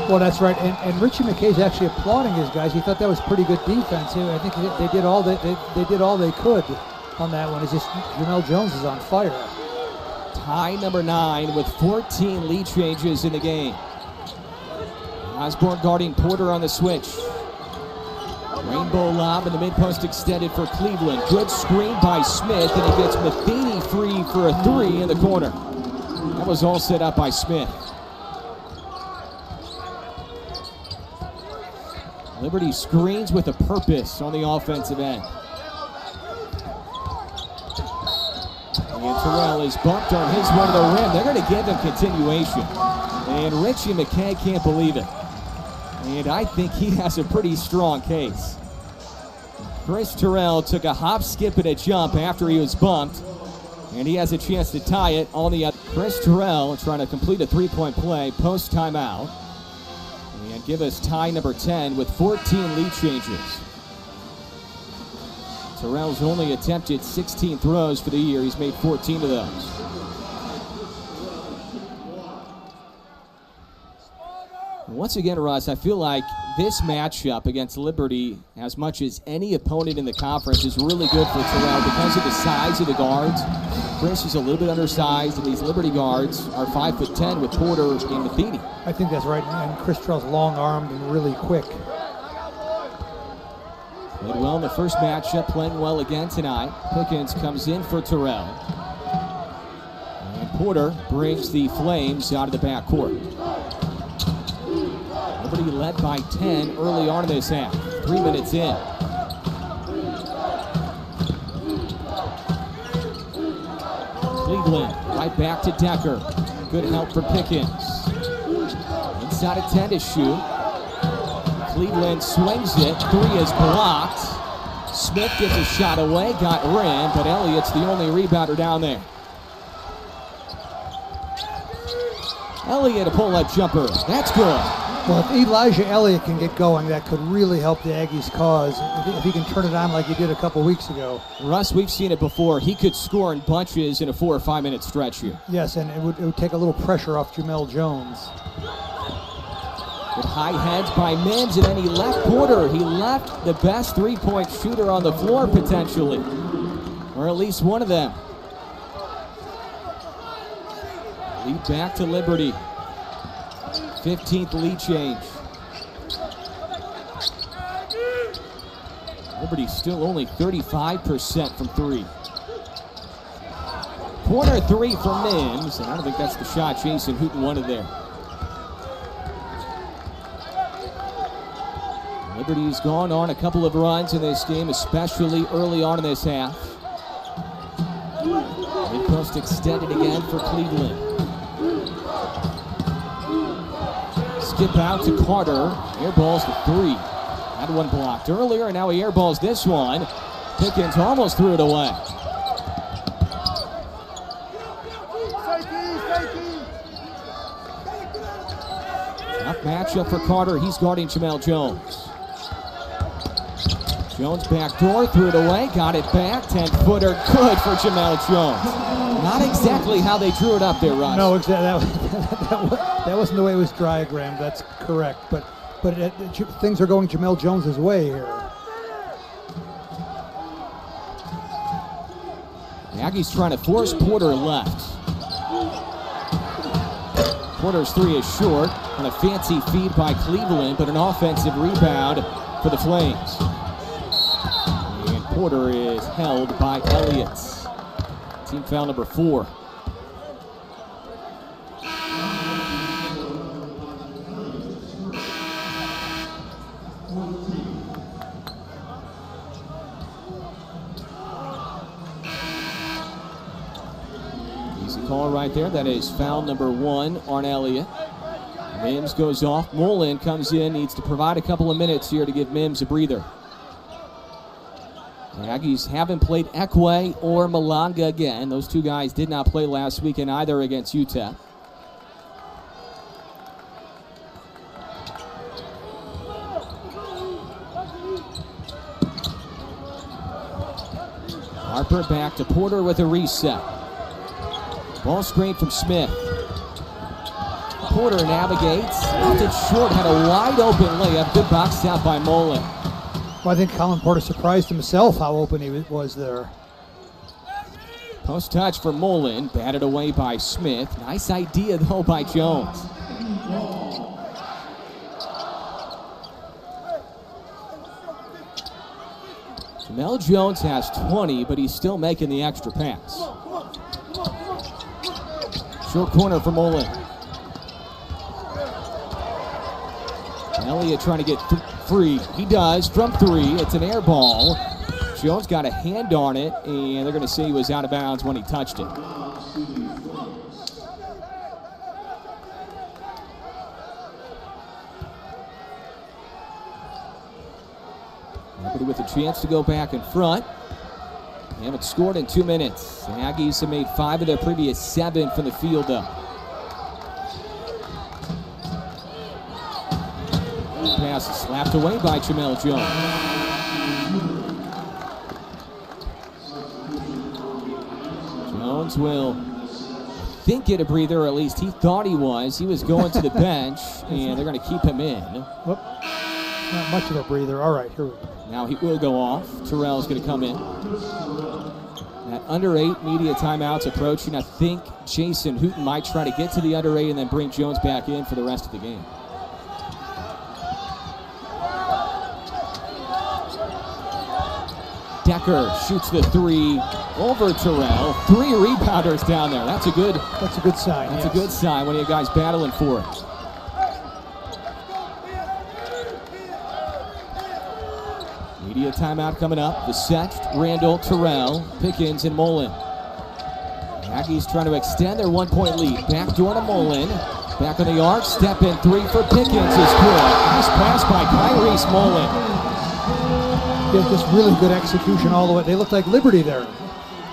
Well, that's right, and Richie McKay's actually applauding his guys. He thought that was pretty good defense. I think they did all they could on that one. It's just Jamel Jones is on fire. Tie number 9 with 14 lead changes in the game. Osborne guarding Porter on the switch. Rainbow lob in the mid-post extended for Cleveland. Good screen by Smith, and he gets Matheny free for a 3 in the corner. That was all set up by Smith. Liberty screens with a purpose on the offensive end. And Terrell is bumped on his way to the rim. They're going to give him continuation. And Richie McKay can't believe it. And I think he has a pretty strong case. Chris Terrell took a hop, skip, and a jump after he was bumped. And he has a chance to tie it on the other. Chris Terrell trying to complete a 3-point play post timeout. And give us tie number 10 with 14 lead changes. Terrell's only attempted 16 throws for the year. He's made 14 of those. Once again, Russ, I feel like this matchup against Liberty, as much as any opponent in the conference, is really good for Terrell because of the size of the guards. Chris is a little bit undersized, and these Liberty guards are 5'10" with Porter and Matheny. I think that's right, and Chris Terrell's long-armed and really quick. Played well in the first matchup, playing well again tonight. Pickens comes in for Terrell. And Porter brings the Flames out of the backcourt. Liberty led by 10 early on in this half. 3 minutes in. Cleveland right back to Decker. Good help for Pickens. Inside of 10 to shoot. Cleveland swings it. 3 is blocked. Smith gets a shot away. Got rim, but Elliott's the only rebounder down there. Elliott a pull-up jumper. That's good. Well, if Elijah Elliott can get going, that could really help the Aggies' cause if he can turn it on like he did a couple weeks ago. Russ, we've seen it before. He could score in bunches in a 4 or 5 minute stretch here. Yes, and it would take a little pressure off Jamel Jones. With high heads by Mims, and then he left Porter. He left the best 3-point shooter on the floor potentially, or at least one of them. Lead back to Liberty. 15th lead change. Liberty still only 35% from 3. Corner 3 for Mims, and I don't think that's the shot Jason Hooten wanted there. Liberty's gone on a couple of runs in this game, especially early on in this half. Mid-post extended again for Cleveland. Skip out to Carter. Airballs to 3. Had one blocked earlier, and now he airballs this one. Pickens almost threw it away. Tough matchup for Carter. He's guarding Jamel Jones. Jones backdoor, threw it away, got it back. 10-footer, good for Jamel Jones. Not exactly how they drew it up there, Russ. No, that wasn't the way it was diagrammed. That's correct. But things are going Jamel Jones's way here. The Aggies trying to force Porter left. Porter's 3 is short on a fancy feed by Cleveland, but an offensive rebound for the Flames. And Porter is held by Elliott. Team foul number 4. Easy call right there. That is foul number 1 on Elliott. Mims goes off. Mullen comes in, needs to provide a couple of minutes here to give Mims a breather. The Aggies haven't played Ekwe or Malanga again. Those two guys did not play last weekend either against UTEP. Harper back to Porter with a reset. Ball screen from Smith. Porter navigates, left it short, had a wide open layup. Good box out by Mullen. Well, I think Colin Porter surprised himself how open he was there. Post touch for Mullen, batted away by Smith. Nice idea though by Jones. Jamel Jones has 20, but he's still making the extra pass. Short corner for Mullen. Elliott trying to get free. He does from 3. It's an air ball. Jones got a hand on it, and they're going to say he was out of bounds when he touched it. Liberty with a chance to go back in front. They haven't scored in 2 minutes. The Aggies have made 5 of their previous 7 from the field, though. Pass is slapped away by Jamel Jones. Jones will think get a breather, or at least he thought he was. He was going to the bench, and they're going to keep him in. Whoop. Not much of a breather. All right, here we go. Now he will go off. Terrell's going to come in. That under 8 media timeout's approaching. I think Jason Hooten might try to get to the under 8 and then bring Jones back in for the rest of the game. Decker shoots the 3 over Terrell. 3 rebounders down there. That's a good sign. That's a good sign when you have guys battling for it. Media timeout coming up. Besetzt, Randall, Terrell, Pickens, and Mullen. The Aggies trying to extend their 1-point lead. Backdoor to Mullen. Back on the arc. Step in 3 for Pickens is good. Nice pass by Kyrese Mullen. Just really good execution all the way. They look like Liberty there.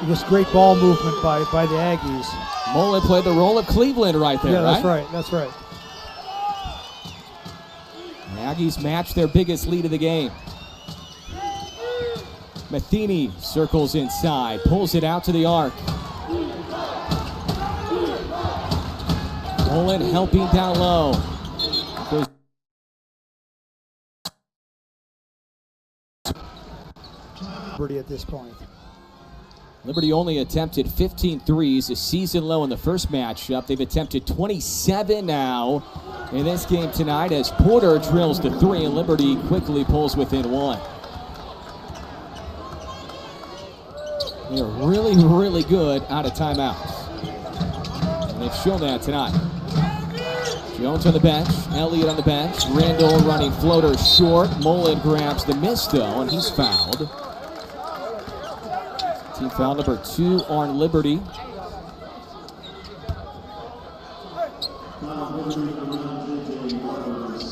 Just great ball movement by the Aggies. Mullen played the role of Cleveland right there, that's right. That's right. The Aggies match their biggest lead of the game. Matheny circles inside, pulls it out to the arc. Mullen helping down low. Liberty at this point. Liberty only attempted 15 threes, a season low in the first matchup. They've attempted 27 now in this game tonight as Porter drills the 3 and Liberty quickly pulls within 1. They're really, really good out of timeouts. And they've shown that tonight. Jones on the bench, Elliott on the bench, Randall running floater short. Mullen grabs the miss though, and he's fouled. Team foul number 2 on Liberty.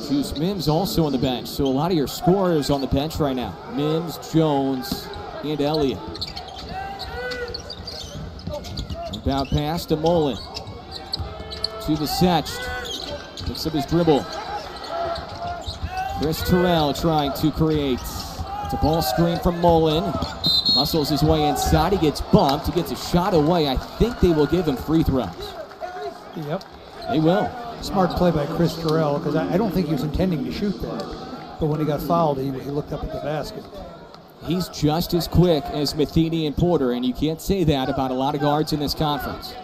Juice Mims also on the bench, so a lot of your scorers on the bench right now. Mims, Jones, and Elliott. Inbound pass to Mullen. To the Setch. Picks up his dribble. Chris Terrell trying to create. It's a ball screen from Mullen. Muscles his way inside. He gets bumped. He gets a shot away. I think they will give him free throws. Yep. They will. Smart play by Chris Terrell, because I don't think he was intending to shoot that. But when he got fouled, he looked up at the basket. He's just as quick as Matheny and Porter, and you can't say that about a lot of guards in this conference.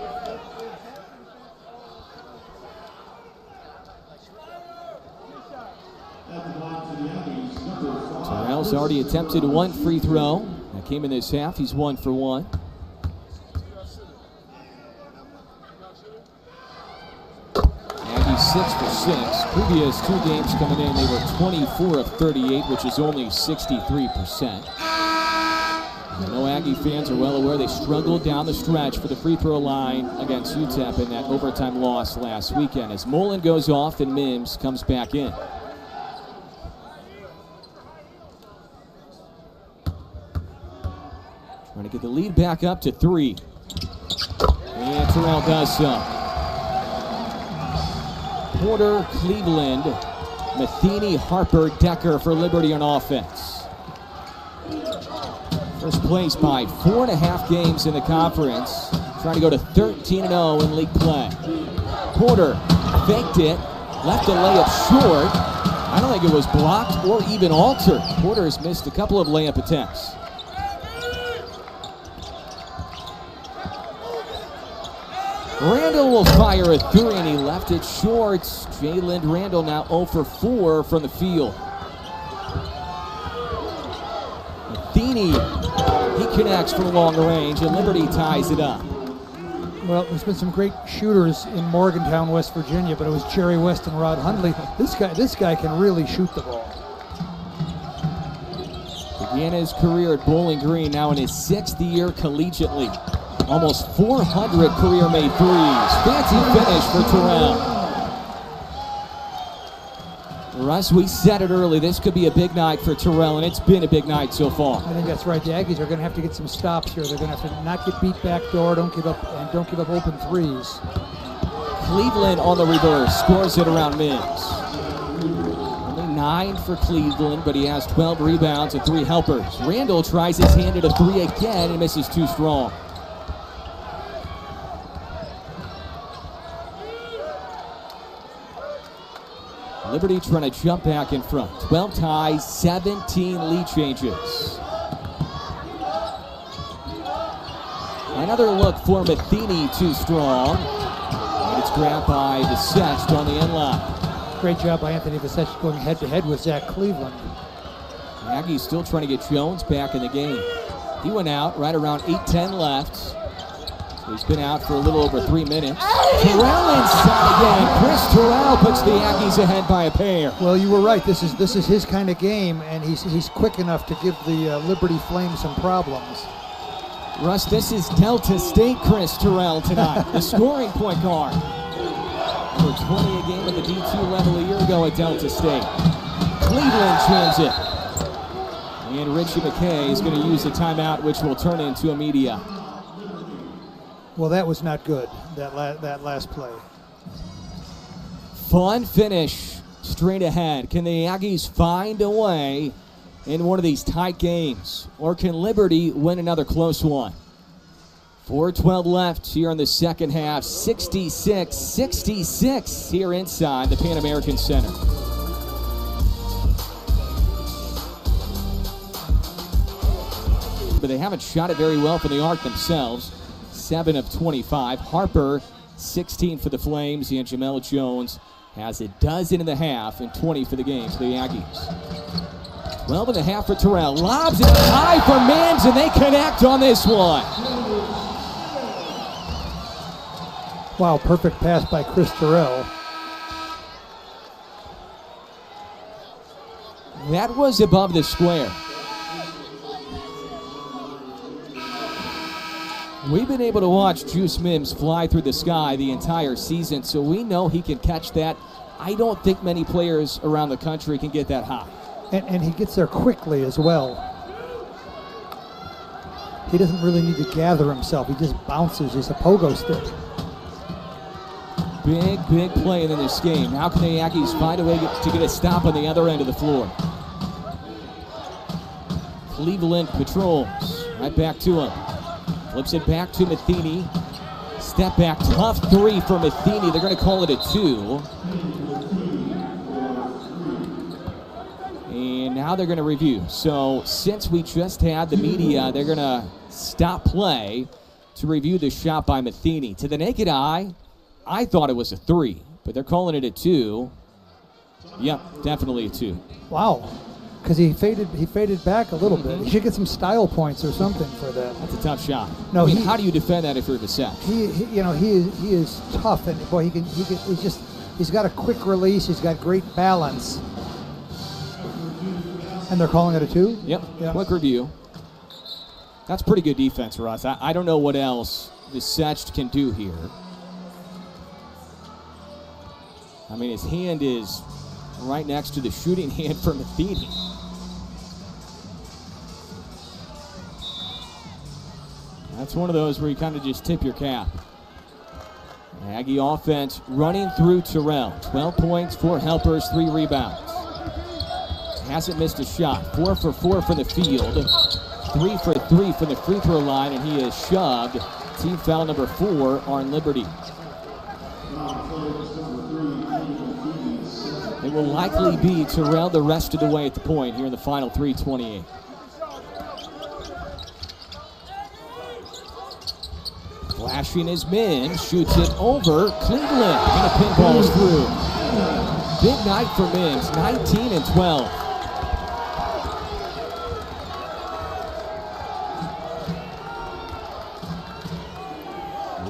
Terrell's already attempted 1 free throw. That came in this half. He's 1 for 1. Aggies 6 for 6. Previous 2 games coming in, they were 24 of 38, which is only 63%. I know Aggie fans are well aware they struggled down the stretch for the free throw line against UTEP in that overtime loss last weekend. As Mullen goes off and Mims comes back in. Trying to get the lead back up to 3. And Terrell does so. Porter, Cleveland, Matheny, Harper, Decker for Liberty on offense. First place by 4.5 games in the conference. Trying to go to 13-0 in league play. Porter faked it, left the layup short. I don't think it was blocked or even altered. Porter has missed a couple of layup attempts. Randall will fire a 3, and he left it short. Jalen Randall now 0 for 4 from the field. Matheny, he connects from long range, and Liberty ties it up. Well, there's been some great shooters in Morgantown, West Virginia, but it was Jerry West and Rod Hundley. This guy can really shoot the ball. Began his career at Bowling Green, now in his 6th year collegiately. Almost 400 career-made threes. Fancy finish for Terrell. Russ, we said it early. This could be a big night for Terrell, and it's been a big night so far. I think that's right. The Aggies are going to have to get some stops here. They're going to have to not get beat back door, don't give up open threes. Cleveland on the reverse, scores it around Mims. Only 9 for Cleveland, but he has 12 rebounds and 3 helpers. Randall tries his hand at a 3 again and misses too strong. Liberty trying to jump back in front. 12 ties, 17 lead changes. Another look for Matheny, too strong. And it's grabbed by Vesech on the end line. Great job by Anthony Vesech going head-to-head with Zach Cleveland. The Aggies still trying to get Jones back in the game. He went out right around 8:10 left. He's been out for a little over 3 minutes. Terrell inside again. Chris Terrell puts the Aggies ahead by a pair. Well, you were right. This is his kind of game, and he's quick enough to give the Liberty Flames some problems. Russ, this is Delta State Chris Terrell tonight, the scoring point guard. For 20 a game at the D2 level a year ago at Delta State. Cleveland jams it. And Richie McKay is going to use a timeout, which will turn into a media. Well, that was not good, that last play. Fun finish straight ahead. Can the Aggies find a way in one of these tight games? Or can Liberty win another close one? 4:12 left here in the second half. 66-66 here inside the Pan American Center. But they haven't shot it very well from the arc themselves. 7 of 25. Harper, 16 for the Flames, and Jamel Jones has a dozen in the half and 20 for the game for the Aggies. 12 and a half for Terrell. Lobs it high for Mims, and they connect on this one. Wow, perfect pass by Chris Terrell. That was above the square. We've been able to watch Juice Mims fly through the sky the entire season, so we know he can catch that. I don't think many players around the country can get that high. And he gets there quickly as well. He doesn't really need to gather himself. He just bounces. He's a pogo stick. Big play in this game. How can the Aggies find a way to get a stop on the other end of the floor? Cleveland patrols. Right back to him. Flips it back to Matheny. Step back, tough three for Matheny. They're going to call it a 2. And now they're going to review. So since we just had the media, they're going to stop play to review the shot by Matheny. To the naked eye, I thought it was a 3, but they're calling it a 2. Yep, definitely a 2. Wow. Because he faded back a little bit. He should get some style points or something for that. That's a tough shot. No, how do you defend that if you're Bissett? He is tough, and boy, he's got a quick release. He's got great balance. And they're calling it a 2? Yep. Yeah. Quick review. That's pretty good defense, Russ. I don't know what else Bissett can do here. I mean, his hand is right next to the shooting hand for Matheny. That's one of those where you kind of just tip your cap. Aggie offense running through Terrell. 12 points, 4 helpers, 3 rebounds. Hasn't missed a shot. 4 for 4 from the field. 3 for 3 from the free throw line, and he is shoved. Team foul number 4 on Liberty. It will likely be Terrell the rest of the way at the point here in the final 3:28. Flashing his Mims, shoots it over Cleveland, and a pinball's through. Big night for Mims, 19 and 12.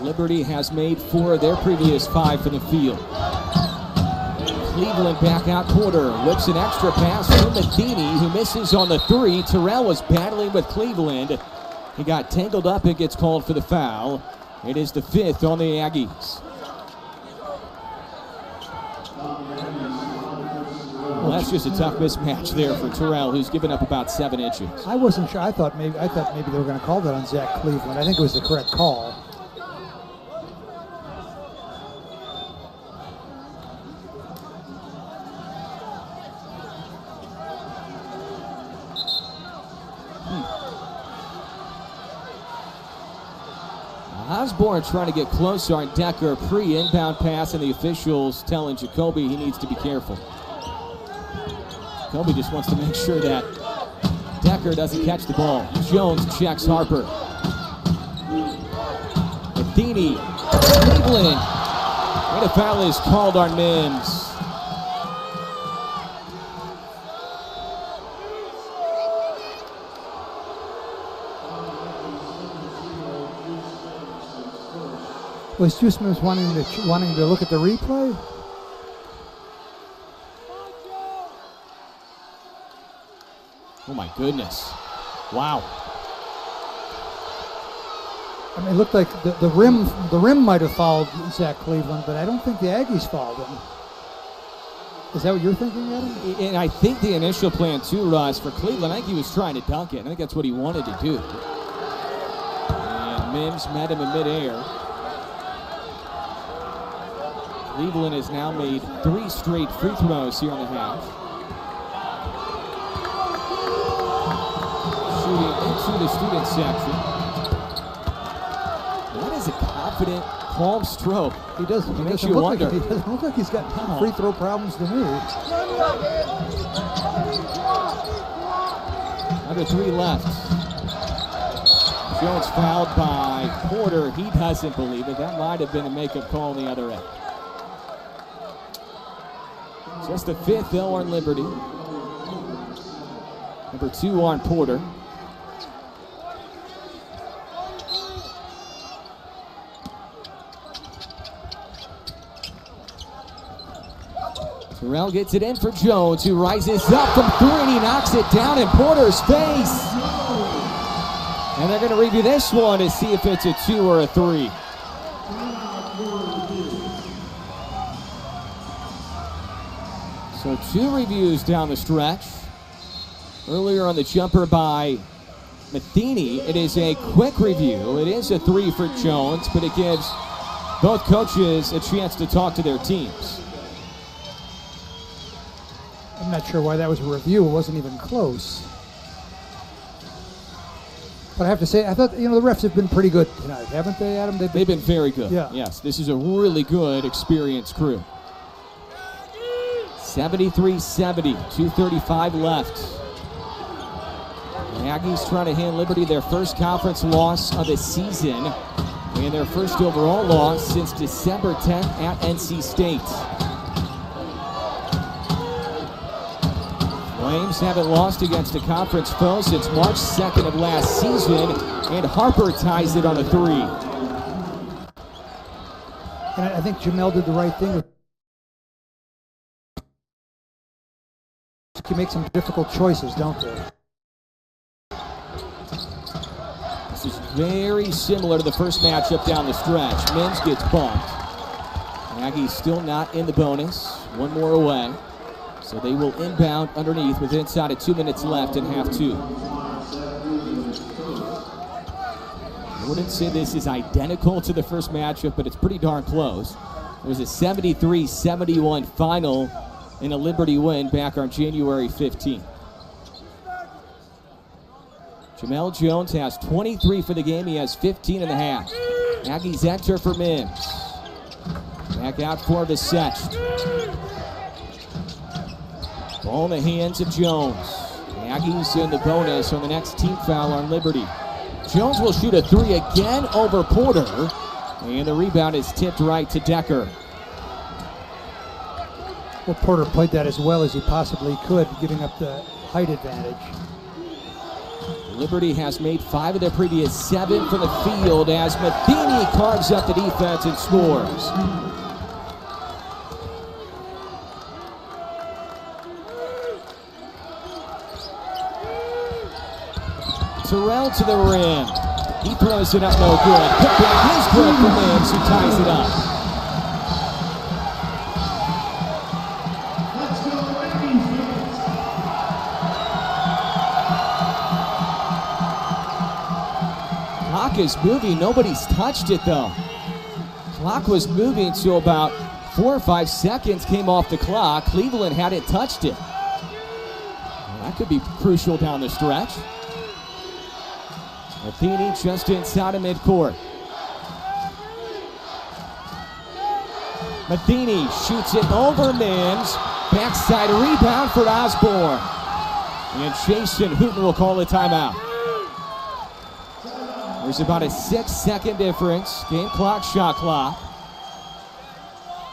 Liberty has made 4 of their previous 5 from the field. Cleveland back out quarter, whips an extra pass to Matheny, who misses on the 3. Terrell was battling with Cleveland. He got tangled up and gets called for the foul. It is the 5th on the Aggies. Well, that's just a tough mismatch there for Terrell, who's given up about 7 inches. I wasn't sure. I thought maybe they were going to call that on Zach Cleveland. I think it was the correct call. Osborne trying to get closer on Decker. Pre-inbound pass, and the officials telling Jacoby he needs to be careful. Jacoby just wants to make sure that Decker doesn't catch the ball. Jones checks Harper. Matheny, Cleveland. And a foul is called on Mims. Was Juice Mims wanting to look at the replay? Oh my goodness! Wow. I mean, it looked like the rim might have fouled Zach Cleveland, but I don't think the Aggies fouled him. Is that what you're thinking, Adam? And I think the initial plan too, Russ, for Cleveland, I think he was trying to dunk it. I think that's what he wanted to do. And Mims met him in midair. Cleveland has now made 3 straight free throws here in the half. Shooting into the student section. That is a confident, calm stroke. He doesn't. It makes you wonder. He doesn't look like he's got free throw problems to me. Under 3 left. Jones fouled by Porter. He doesn't believe it. That might have been a makeup call on the other end. Just the 5th, though, on Liberty. Number 2 on Porter. Terrell gets it in for Jones, who rises up from 3 and he knocks it down in Porter's face. And they're going to review this one to see if it's a 2 or a 3. So 2 reviews down the stretch. Earlier on the jumper by Matheny, it is a quick review. It is a 3 for Jones, but it gives both coaches a chance to talk to their teams. I'm not sure why that was a review. It wasn't even close. But I have to say, I thought, the refs have been pretty good tonight, haven't they, Adam? They've been very good. Yeah. Yes, this is a really good, experienced crew. 73-70, 2:35 left. The Aggies trying to hand Liberty their first conference loss of the season and their first overall loss since December 10th at NC State. Flames haven't lost against a conference foe since March 2nd of last season, and Harper ties it on a 3. And I think Jamel did the right thing with make some difficult choices, don't they? This is very similar to the first matchup down the stretch. Mims gets bumped. Aggies still not in the bonus. One more away. So they will inbound underneath with inside of 2 minutes left in half 2. I wouldn't say this is identical to the first matchup, but it's pretty darn close. It was a 73-71 final in a Liberty win back on January 15th. Jamel Jones has 23 for the game. He has 15 and a half. Aggies enter for Mims. Back out for Visech. Ball in the hands of Jones. The Aggies in the bonus on the next team foul on Liberty. Jones will shoot a 3 again over Porter. And the rebound is tipped right to Decker. Well, Porter played that as well as he possibly could, giving up the height advantage. Liberty has made 5 of their previous 7 from the field as Matheny carves up the defense and scores. Terrell to the rim. He throws it up, no good. Put back is good for Mims, who ties it up. Clock is moving. Nobody's touched it, though. Clock was moving to about 4 or 5 seconds came off the clock. Cleveland hadn't touched it. Well, that could be crucial down the stretch. Matheny just inside of midcourt. Matheny shoots it over Mims. Backside rebound for Osborne. And Jason Hooten will call a timeout. There's about a 6-second difference. Game clock, shot clock.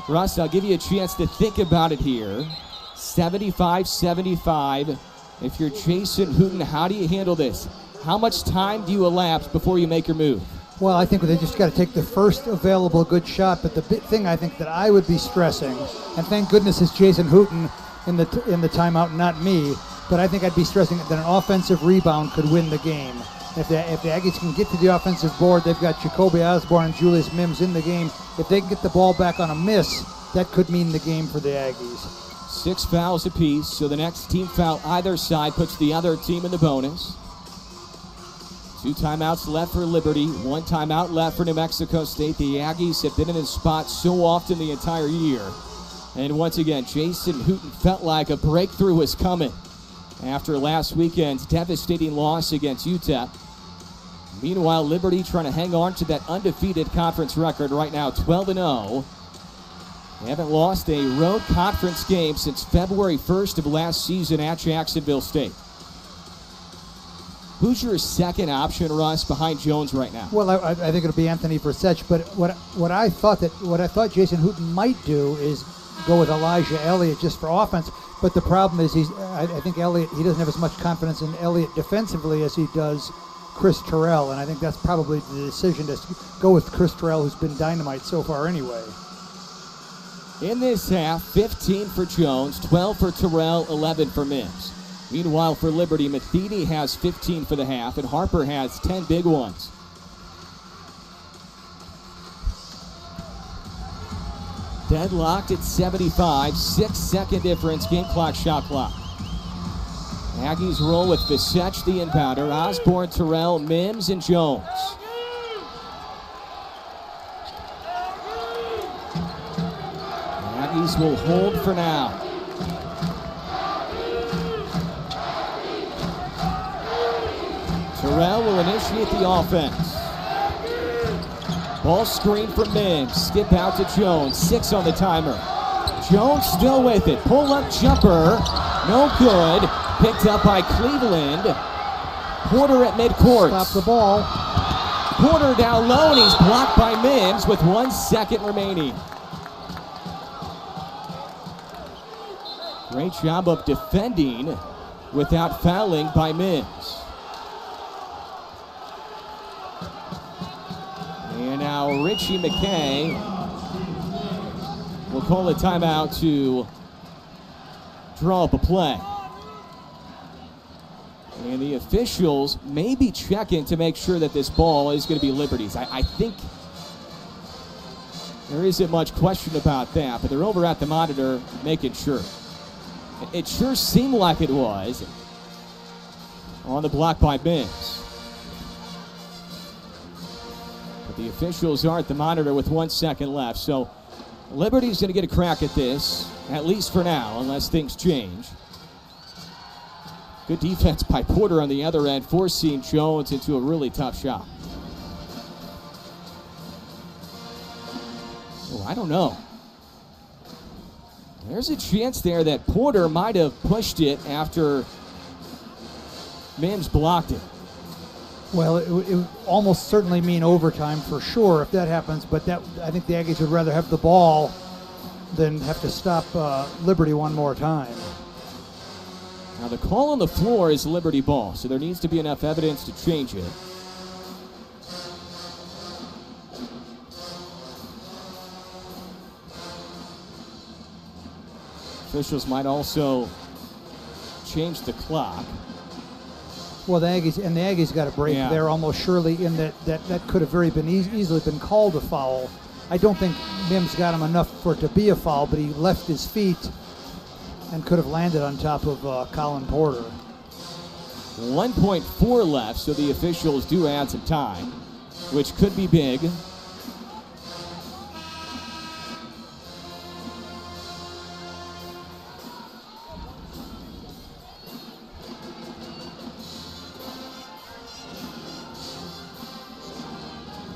Russ, I'll give you a chance to think about it here. 75-75. If you're Jason Hooten, how do you handle this? How much time do you elapse before you make your move? Well, I think they just got to take the first available good shot. But the big thing I think that I would be stressing, and thank goodness it's Jason Hooten in the timeout, not me. But I think I'd be stressing that an offensive rebound could win the game. If the Aggies can get to the offensive board, they've got Jacoby Osborne and Julius Mims in the game. If they can get the ball back on a miss, that could mean the game for the Aggies. 6 fouls apiece, so the next team foul either side puts the other team in the bonus. 2 timeouts left for Liberty, 1 timeout left for New Mexico State. The Aggies have been in this spot so often the entire year. And once again, Jason Hooten felt like a breakthrough was coming after last weekend's devastating loss against UTEP. Meanwhile, Liberty trying to hang on to that undefeated conference record right now, 12-0. They haven't lost a road conference game since February 1st of last season at Jacksonville State. Who's your second option, Russ, behind Jones right now? Well, I think it'll be Anthony Visech, but what I thought Jason Hooten might do is go with Elijah Elliott just for offense. But the problem is I think Elliott, he doesn't have as much confidence in Elliott defensively as he does Chris Terrell, and I think that's probably the decision to go with Chris Terrell, who's been dynamite so far anyway. In this half, 15 for Jones, 12 for Terrell, 11 for Mims. Meanwhile, for Liberty, Matheny has 15 for the half, and Harper has 10 big ones. Deadlocked at 75, 6-second difference, game clock, shot clock. Aggies roll with Visech, the inbounder, Osborne, Terrell, Mims, and Jones. Aggies will hold for now. Terrell will initiate the offense. Ball screen for Mims. Skip out to Jones. 6 on the timer. Jones still with it. Pull-up jumper. No good. Picked up by Cleveland. Porter at midcourt. Stop the ball. Porter down low, and he's blocked by Mims with 1 second remaining. Great job of defending without fouling by Mims. And now Richie McKay will call a timeout to draw up a play. And the officials may be checking to make sure that this ball is going to be Liberty's. I think there isn't much question about that, but they're over at the monitor making sure. It sure seemed like it was on the block by Mims. But the officials are at the monitor with 1 second left, so Liberty's going to get a crack at this, at least for now, unless things change. Good defense by Porter on the other end, forcing Jones into a really tough shot. Oh, I don't know. There's a chance there that Porter might have pushed it after Mims blocked it. Well, it would almost certainly mean overtime for sure if that happens, but I think the Aggies would rather have the ball than have to stop Liberty one more time. Now the call on the floor is Liberty ball, so there needs to be enough evidence to change it. Officials might also change the clock. Well, the Aggies got a break there almost surely in that could have very easily been called a foul. I don't think Mims got him enough for it to be a foul, but he left his feet and could have landed on top of Colin Porter. 1.4 left, so the officials do add some time, which could be big.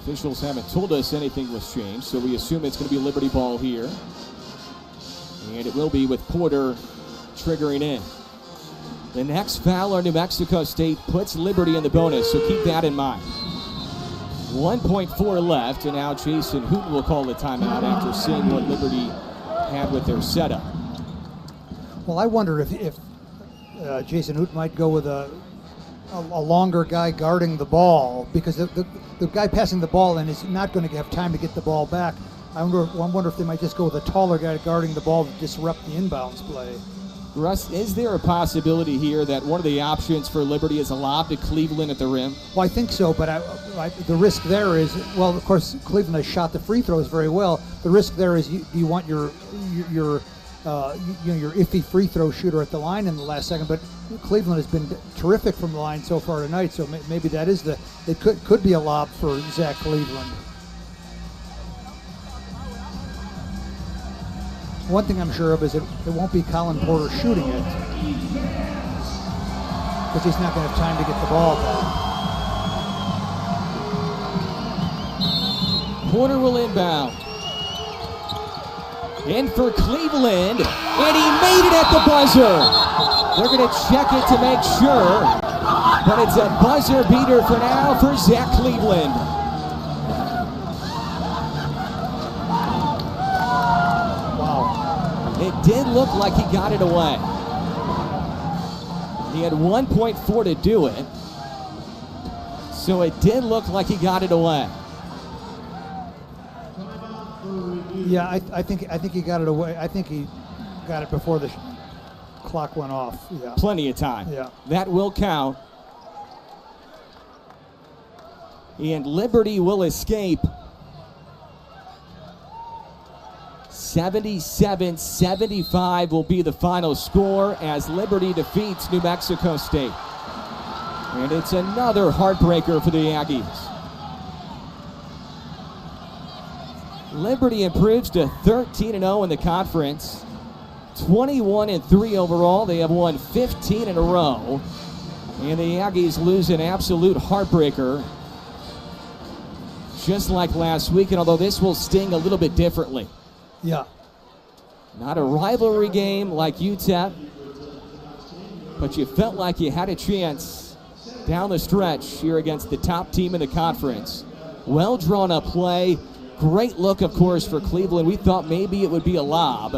Officials haven't told us anything was changed, so we assume it's going to be Liberty ball here. And it will be with Porter triggering in. The next foul on New Mexico State puts Liberty in the bonus, so keep that in mind. 1.4 left, and now Jason Hooten will call the timeout after seeing what Liberty had with their setup. Well, I wonder if Jason Hooten might go with a longer guy guarding the ball, because the guy passing the ball in is not going to have time to get the ball back. I wonder if they might just go with a taller guy guarding the ball to disrupt the inbounds play. Russ, is there a possibility here that one of the options for Liberty is a lob to Cleveland at the rim? Well, I think so, but the risk there is, well, of course, Cleveland has shot the free throws very well. The risk there is you want your iffy free throw shooter at the line in the last second, but Cleveland has been terrific from the line so far tonight, so maybe that is it could be a lob for Zach Cleveland. One thing I'm sure of is it won't be Colin Porter shooting it, because he's not going to have time to get the ball back. Porter will inbound. In for Cleveland, and he made it at the buzzer. They're going to check it to make sure, but it's a buzzer beater for now for Zach Cleveland. It did look like he got it away. He had 1.4 to do it, so it did look like he got it away. Yeah, I think he got it away. I think he got it before the clock went off. Yeah. Plenty of time. Yeah. That will count. And Liberty will escape. 77-75 will be the final score as Liberty defeats New Mexico State. And it's another heartbreaker for the Aggies. Liberty improves to 13-0 in the conference. 21-3 overall. They have won 15 in a row. And the Aggies lose an absolute heartbreaker, just like last week, and although this will sting a little bit differently. Yeah. Not a rivalry game like UTEP, but you felt like you had a chance down the stretch here against the top team in the conference. Well drawn up play. Great look, of course, for Cleveland. We thought maybe it would be a lob.